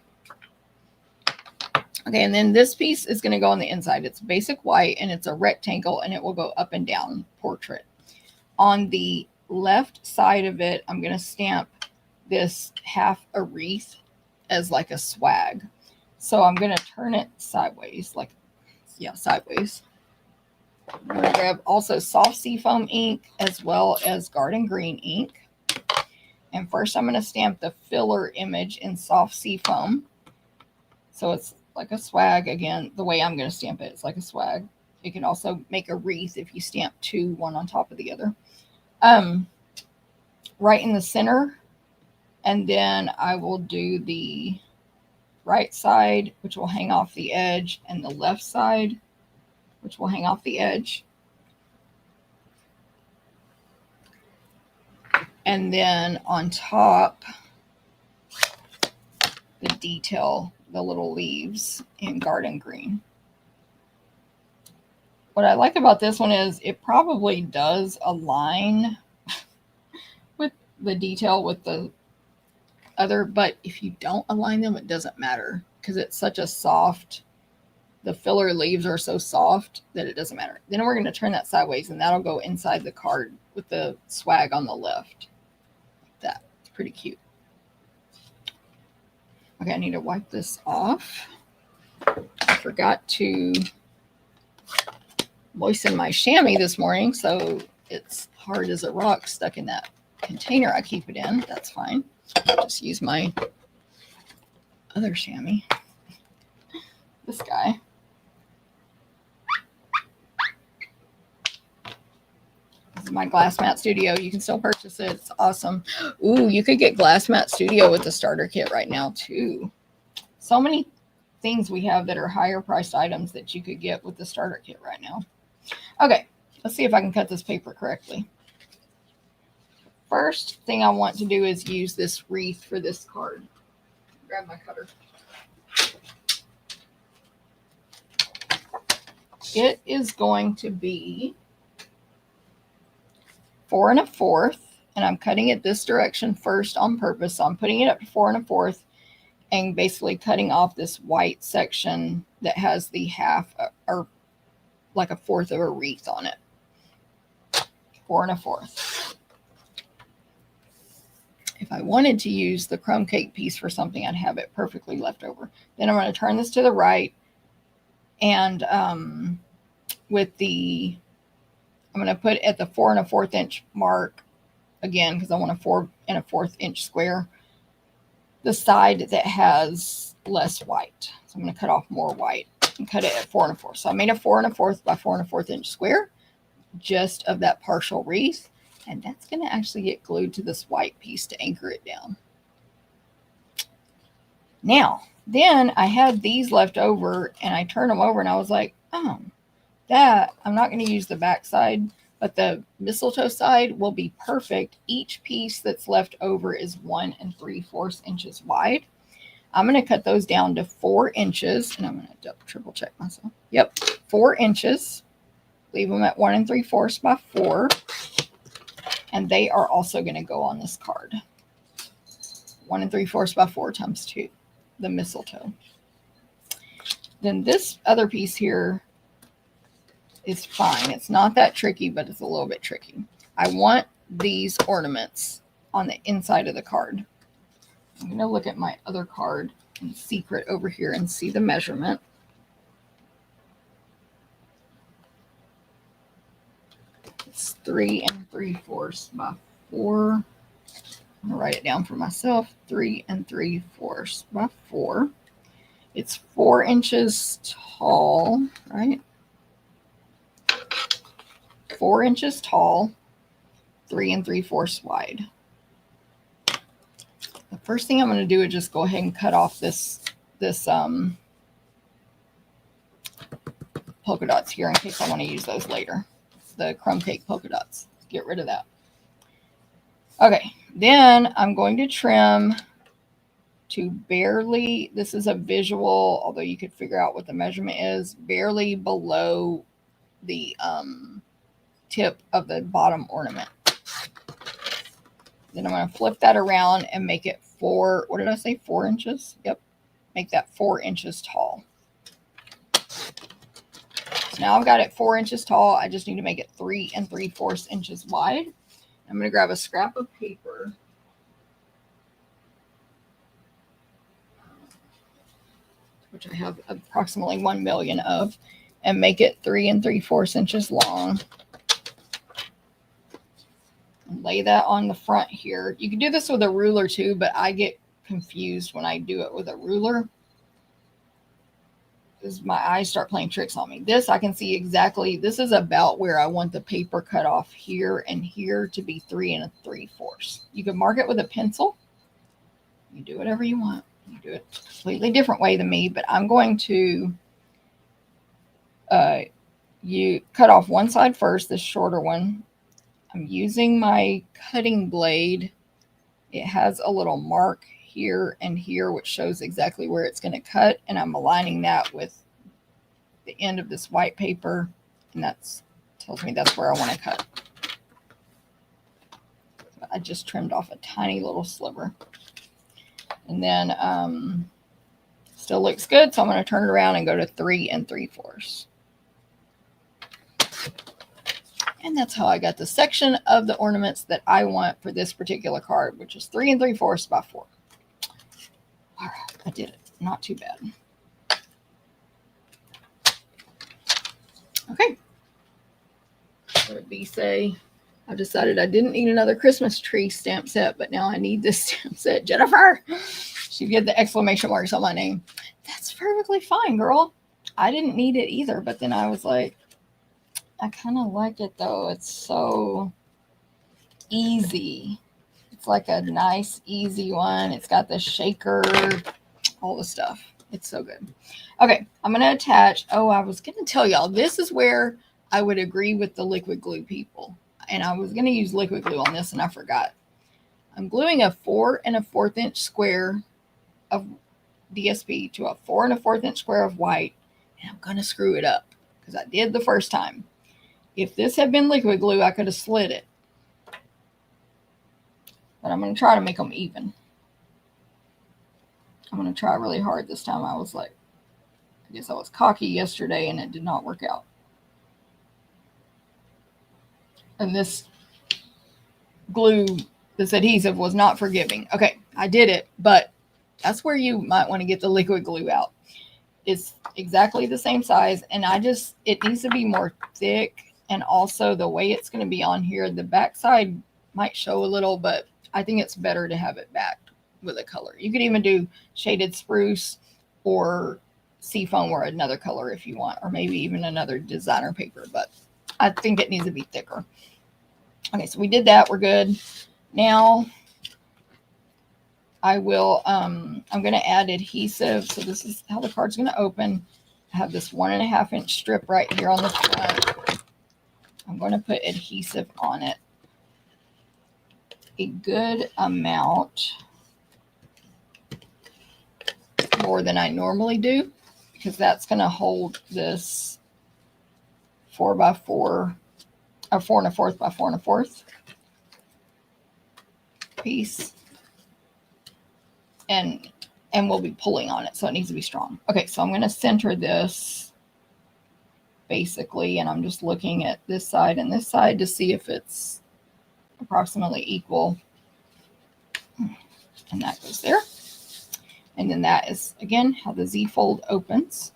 Okay, and then this piece is going to go on the inside. It's basic white, and it's a rectangle, and it will go up and down portrait. On the left side of it, I'm going to stamp this half a wreath as like a swag. So I'm going to turn it sideways, sideways. I'm going to grab also soft seafoam ink as well as garden green ink. And first I'm going to stamp the filler image in soft seafoam. So it's like a swag. Again, the way I'm going to stamp it, it's like a swag. You can also make a wreath if you stamp 2, one on top of the other. Right in the center. And then I will do the right side, which will hang off the edge, and the left side, which will hang off the edge. And then on top, the detail, the little leaves in garden green. What I like about this one is it probably does align with the detail with the other, but if you don't align them, it doesn't matter because it's such a soft, the filler leaves are so soft that it doesn't matter. Then we're going to turn that sideways and that'll go inside the card with the swag on the left. Like that. It's pretty cute. Okay, I need to wipe this off. I forgot to moisten my chamois this morning, so it's hard as a rock stuck in that container I keep it in. That's fine. I'll just use my other chamois. This guy. This is my Glass Mat Studio. You can still purchase it. It's awesome. Ooh, you could get Glass Mat Studio with the starter kit right now too. So many things we have that are higher priced items that you could get with the starter kit right now. Okay, let's see if I can cut this paper correctly. First thing I want to do is use this wreath for this card. Grab my cutter. It is going to be 4 1/4, and I'm cutting it this direction first on purpose. So I'm putting it up to 4 1/4 and basically cutting off this white section that has the half or like a fourth of a wreath on it. 4 1/4. If I wanted to use the crumb cake piece for something, I'd have it perfectly left over. Then I'm going to turn this to the right, and with the, I'm going to put at the 4 1/4 inch mark again because I want a 4 1/4 inch square, the side that has less white. So I'm going to cut off more white and cut it at 4 1/4. So I made a 4 1/4 by 4 1/4 inch square just of that partial wreath. And that's going to actually get glued to this white piece to anchor it down. Now, then I had these left over and I turned them over and I was like, oh, that, I'm not going to use the back side, but the mistletoe side will be perfect. Each piece that's left over is 1 3/4 inches wide. I'm going to cut those down to 4 inches, and I'm going to triple check myself. Yep, 4 inches. Leave them at 1 3/4 by 4. And they are also going to go on this card. 1 3/4 by 4 times 2, the mistletoe. Then this other piece here is fine. It's not that tricky, but it's a little bit tricky. I want these ornaments on the inside of the card. I'm going to look at my other card in secret over here and see the measurement. It's 3 3/4 by 4. I'm going to write it down for myself. 3 3/4 by 4. It's 4 inches tall, right? 4 inches tall, 3 3/4 wide. The first thing I'm going to do is just go ahead and cut off this polka dots here in case I want to use those later. The crumb cake polka dots. Get rid of that. Okay, then I'm going to trim to barely, this is a visual, although you could figure out what the measurement is, barely below the tip of the bottom ornament. Then I'm going to flip that around and make it 4, what did I say, 4 inches? Yep, make that 4 inches tall. So now I've got it 4 inches tall. I just need to make it 3 3/4 inches wide. I'm going to grab a scrap of paper. Which I have approximately 1 million of, and make it 3 3/4 inches long. And lay that on the front here. You can do this with a ruler too, but I get confused when I do it with a ruler, because my eyes start playing tricks on me. This, I can see exactly, this is about where I want the paper cut off here and here to be 3 3/4. You can mark it with a pencil. You do whatever you want. You do it a completely different way than me, but I'm going to you cut off one side first, this shorter one. I'm using my cutting blade. It has a little mark here and here, which shows exactly where it's going to cut. And I'm aligning that with the end of this white paper. And that tells me that's where I want to cut. I just trimmed off a tiny little sliver. And then still looks good. So I'm going to turn it around and go to 3 3/4. And that's how I got the section of the ornaments that I want for this particular card, which is 3 3/4 by 4. All right, I did it. Not too bad. Okay. What did B say? I decided I didn't need another Christmas tree stamp set, but now I need this stamp set. Jennifer! She did the exclamation marks on my name. That's perfectly fine, girl. I didn't need it either, but then I was like, I kind of like it though. It's so easy. It's like a nice, easy one. It's got the shaker, all the stuff. It's so good. Okay, I'm going to attach. Oh, I was going to tell y'all, this is where I would agree with the liquid glue people. And I was going to use liquid glue on this and I forgot. I'm gluing a 4 1/4 inch square of DSP to a 4 1/4 inch square of white. And I'm going to screw it up because I did the first time. If this had been liquid glue, I could have slid it. But I'm going to try to make them even. I'm going to try really hard this time. I was like, I guess I was cocky yesterday and it did not work out. And this glue, this adhesive was not forgiving. Okay, I did it, but that's where you might want to get the liquid glue out. It's exactly the same size, and it needs to be more thick, and also the way it's going to be on here, the back side might show a little, but I think it's better to have it backed with a color. You could even do shaded spruce or seafoam or another color if you want, or maybe even another designer paper, but I think it needs to be thicker. Okay, so we did that. We're good. Now I will, I'm going to add adhesive. So this is how the card's going to open. I have this 1 1/2 inch strip right here on the front. I'm going to put adhesive on it. A good amount, more than I normally do, because that's going to hold this 4 by 4 or 4 1/4 by 4 1/4 piece. And we'll be pulling on it, so it needs to be strong. Okay, so I'm going to center this basically, and I'm just looking at this side and this side to see if it's approximately equal. And that goes there. And then that is, again, how the Z fold opens.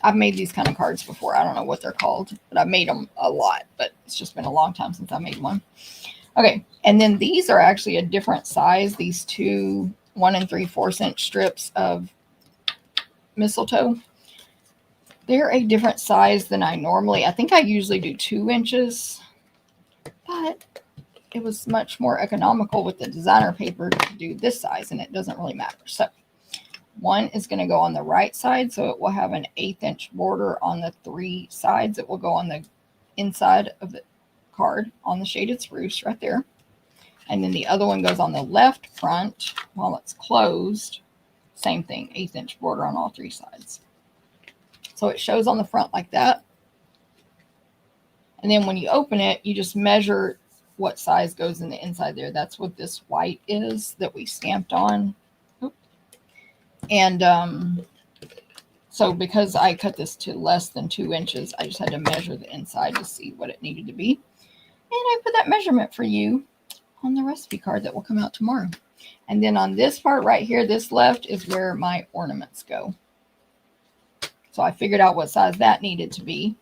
I've made these kind of cards before. I don't know what they're called, but I've made them a lot, but it's just been a long time since I made one. Okay, and then these are actually a different size. These two 1 3/4 inch strips of mistletoe. They're a different size than I normally. I think I usually do 2 inches, but it was much more economical with the designer paper to do this size, and it doesn't really matter. So one is going to go on the right side, so it will have an 1/8 inch border on the 3 sides. It will go on the inside of the card on the shaded spruce right there. And then the other one goes on the left front while it's closed. Same thing, 1/8 inch border on all 3 sides. So it shows on the front like that. And then when you open it, you just measure what size goes in the inside there. That's what this white is that we stamped on. And so because I cut this to less than 2 inches, I just had to measure the inside to see what it needed to be. And I put that measurement for you on the recipe card that will come out tomorrow. And then on this part right here, this left is where my ornaments go. So I figured out what size that needed to be.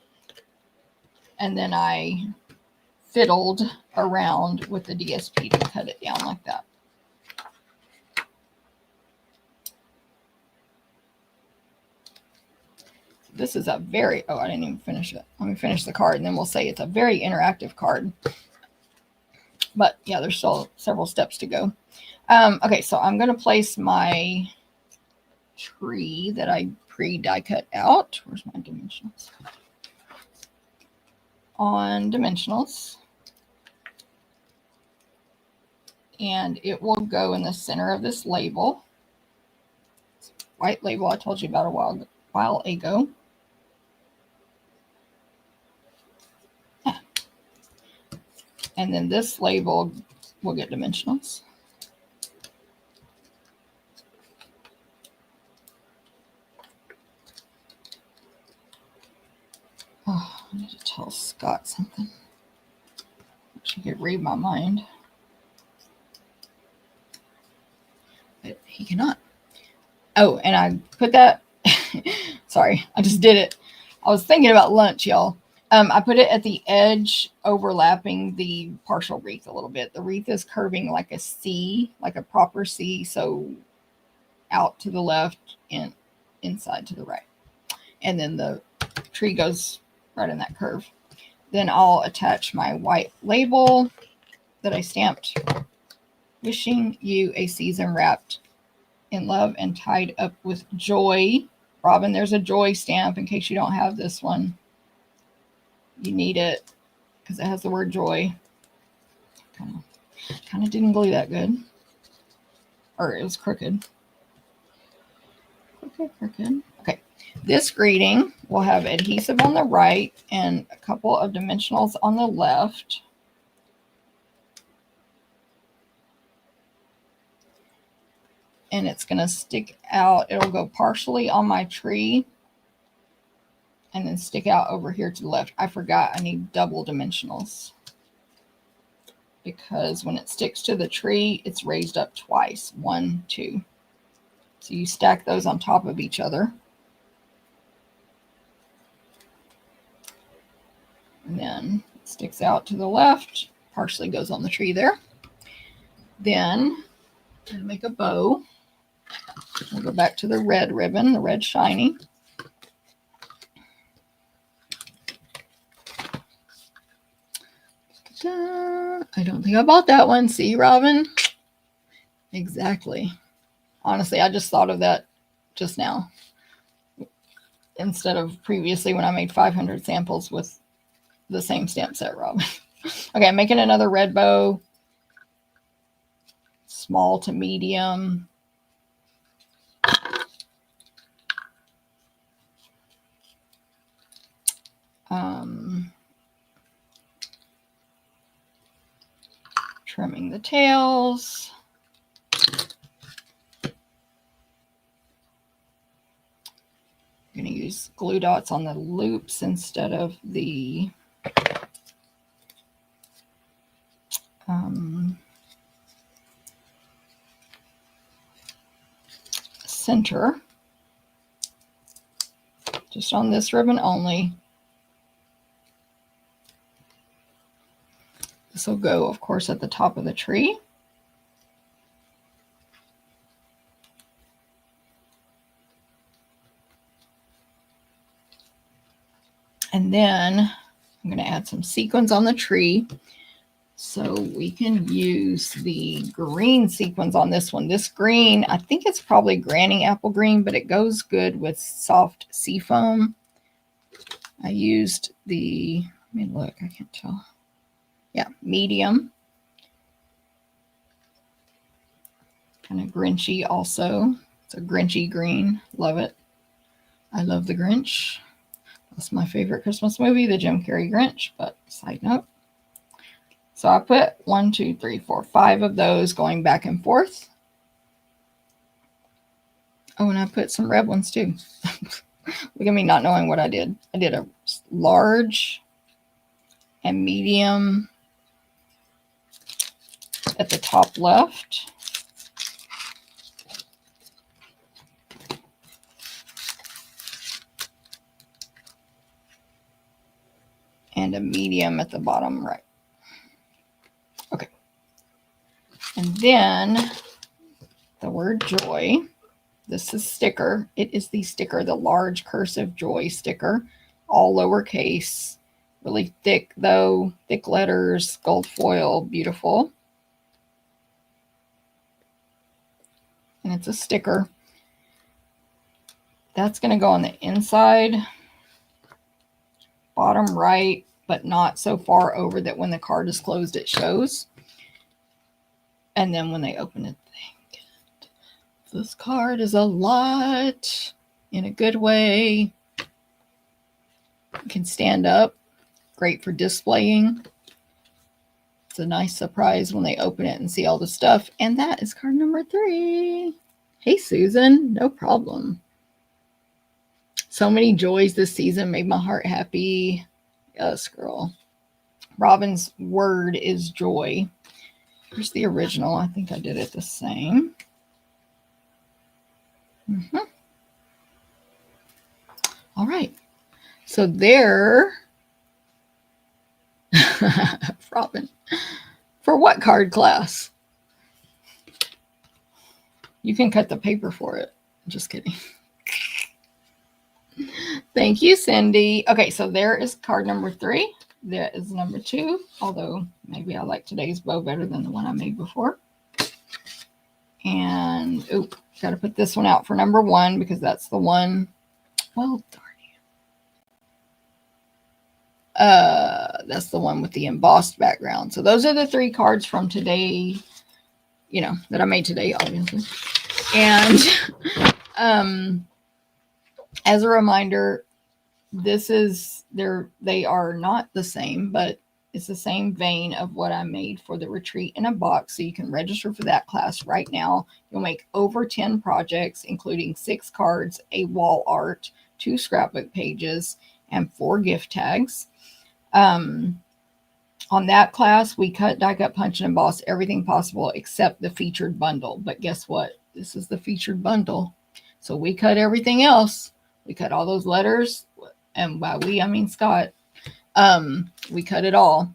And then I fiddled around with the DSP to cut it down like that. This is a very, I didn't even finish it. Let me finish the card and then we'll say it's a very interactive card. But yeah, there's still several steps to go. Okay, so I'm going to place my tree that I pre-die cut out. Where's my dimensionals? On dimensionals. and it will go in the center of this label. White label I told you about a while ago. And then this label will get dimensionals. Oh, I need to tell Scott something. She could read my mind. But he cannot. Oh, and I put that, sorry, I just did it. I was thinking about lunch, y'all. I put it at the edge overlapping the partial wreath a little bit. The wreath is curving like a C, like a proper C. So out to the left and inside to the right. And then the tree goes right in that curve. Then I'll attach my white label that I stamped. Wishing you a season wrapped in love and tied up with joy. Robin, there's a joy stamp in case you don't have this one. You need it because it has the word joy. Kind of didn't glue that good. Or it was crooked. Crooked. Okay. This greeting will have adhesive on the right and a couple of dimensionals on the left. And it's going to stick out. It'll go partially on my tree and then stick out over here to the left. I forgot I need double dimensionals because when it sticks to the tree, it's raised up twice. 1, 2. So you stack those on top of each other. And then it sticks out to the left, partially goes on the tree there. Then I'm going to make a bow. We'll go back to the red ribbon, the red shiny. I don't think I bought that one. See, Robin? Exactly. Honestly, I just thought of that just now. Instead of previously when I made 500 samples with the same stamp set, Robin. Okay, I'm making another red bow. Small to medium. Trimming the tails. I'm going to use glue dots on the loops instead of the center. Just on this ribbon only. This will go, of course, at the top of the tree. And then I'm going to add some sequins on the tree. So we can use the green sequins on this one. This green, I think it's probably Granny Apple Green, but it goes good with soft seafoam. I used the, let me look, I can't tell. Yeah, medium. Kind of Grinchy also. It's a Grinchy green. Love it. I love the Grinch. That's my favorite Christmas movie, the Jim Carrey Grinch, but side note. So I put 1, 2, 3, 4, 5 of those going back and forth. Oh, and I put some red ones too. Look at me not knowing what I did. I did a large and medium at the top left. And a medium at the bottom right. Okay. And then the word joy. This is sticker. It is the sticker, the large cursive joy sticker, all lowercase, really thick though, thick letters, gold foil, beautiful. And it's a sticker. That's going to go on the inside, bottom right, but not so far over that when the card is closed, it shows. And then when they open it, think, this card is a lot in a good way. You can stand up. Great for displaying. It's a nice surprise when they open it and see all the stuff. And that is card number 3. Hey, Susan. No problem. So many joys this season made my heart happy. Yes, girl. Robin's word is joy. Here's the original. I think I did it the same. All right. So there, Robin, for what card class? You can cut the paper for it. Just kidding. Thank you, Cindy. Okay, so there is card number 3. There is number 2, although maybe I like today's bow better than the one I made before. And, got to put this one out for number 1 because that's the one. Well, darn you. That's the one with the embossed background. So those are the 3 cards from today, that I made today, obviously. And as a reminder, they are not the same, but it's the same vein of what I made for the retreat in a box. So you can register for that class right now. You'll make over 10 projects, including 6 cards, a wall art, 2 scrapbook pages, and 4 gift tags. On that class, we cut, die cut, punch, and emboss everything possible except the featured bundle. But guess what? This is the featured bundle. So we cut everything else. We cut all those letters. And by we, I mean Scott. We cut it all.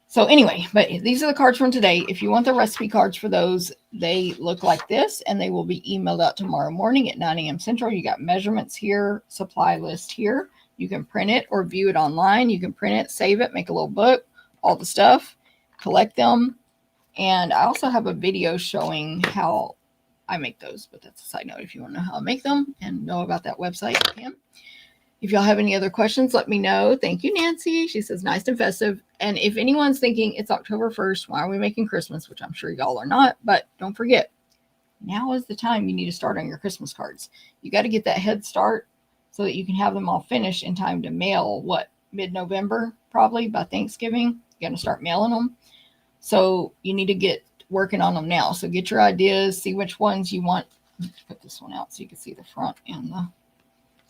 So anyway, but these are the cards from today. If you want the recipe cards for those, they look like this, and they will be emailed out tomorrow morning at 9 a.m. Central. You got measurements here, supply list here. You can print it or view it online. You can print it, save it, make a little book, all the stuff, collect them. And I also have a video showing how I make those, but that's a side note. If you want to know how I make them and know about that website, you can. If y'all have any other questions, let me know. Thank you, Nancy. She says, nice and festive. And if anyone's thinking it's October 1st, why are we making Christmas? Which I'm sure y'all are not, but don't forget, now is the time you need to start on your Christmas cards. You got to get that head start so that you can have them all finished in time to mail, mid-November, probably by Thanksgiving. You got to start mailing them. So you need to get working on them now. So get your ideas, see which ones you want. Let's put this one out so you can see the front and the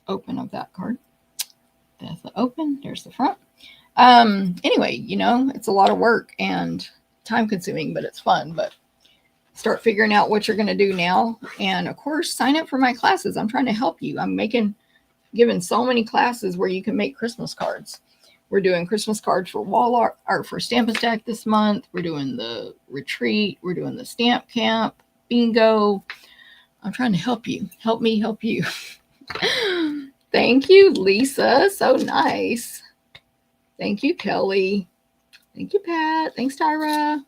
open of that card. There's the open, there's the front. Anyway, it's a lot of work and time consuming, but it's fun. But start figuring out what you're going to do now. And of course, sign up for my classes. I'm trying to help you. I'm giving so many classes where you can make Christmas cards. We're doing Christmas cards for wall art for Stampin' Stack this month. We're doing the retreat. We're doing the stamp camp, bingo. I'm trying to help you. Help me help you. Thank you, Lisa. So nice. Thank you, Kelly. Thank you, Pat. Thanks, Tyra.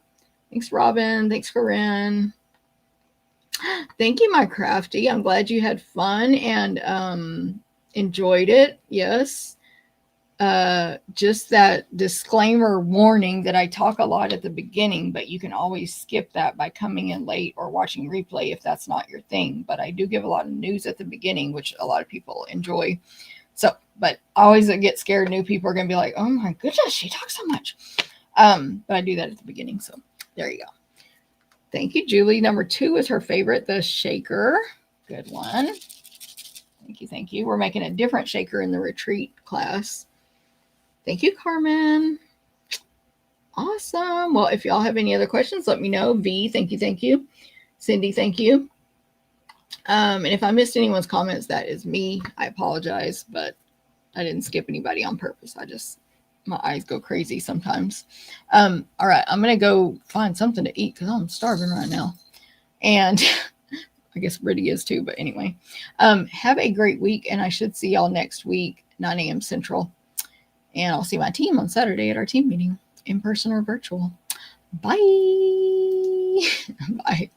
Thanks, Robin. Thanks, Corinne. Thank you, my crafty. I'm glad you had fun and enjoyed it. Yes. Just that disclaimer warning that I talk a lot at the beginning, but you can always skip that by coming in late or watching replay if that's not your thing. But I do give a lot of news at the beginning, which a lot of people enjoy. So, but I always get scared. New people are going to be like, oh my goodness, she talks so much. But I do that at the beginning. So there you go. Thank you, Julie. Number 2 is her favorite, the shaker. Good one. Thank you. Thank you. We're making a different shaker in the retreat class. Thank you, Carmen. Awesome. Well, if y'all have any other questions, let me know. V, thank you. Thank you. Cindy, thank you. And if I missed anyone's comments, that is me. I apologize, but I didn't skip anybody on purpose. My eyes go crazy sometimes. All right. I'm going to go find something to eat because I'm starving right now. And I guess Brittany is too, but anyway, have a great week. And I should see y'all next week, 9 a.m. Central. And I'll see my team on Saturday at our team meeting, in person or virtual. Bye. Bye.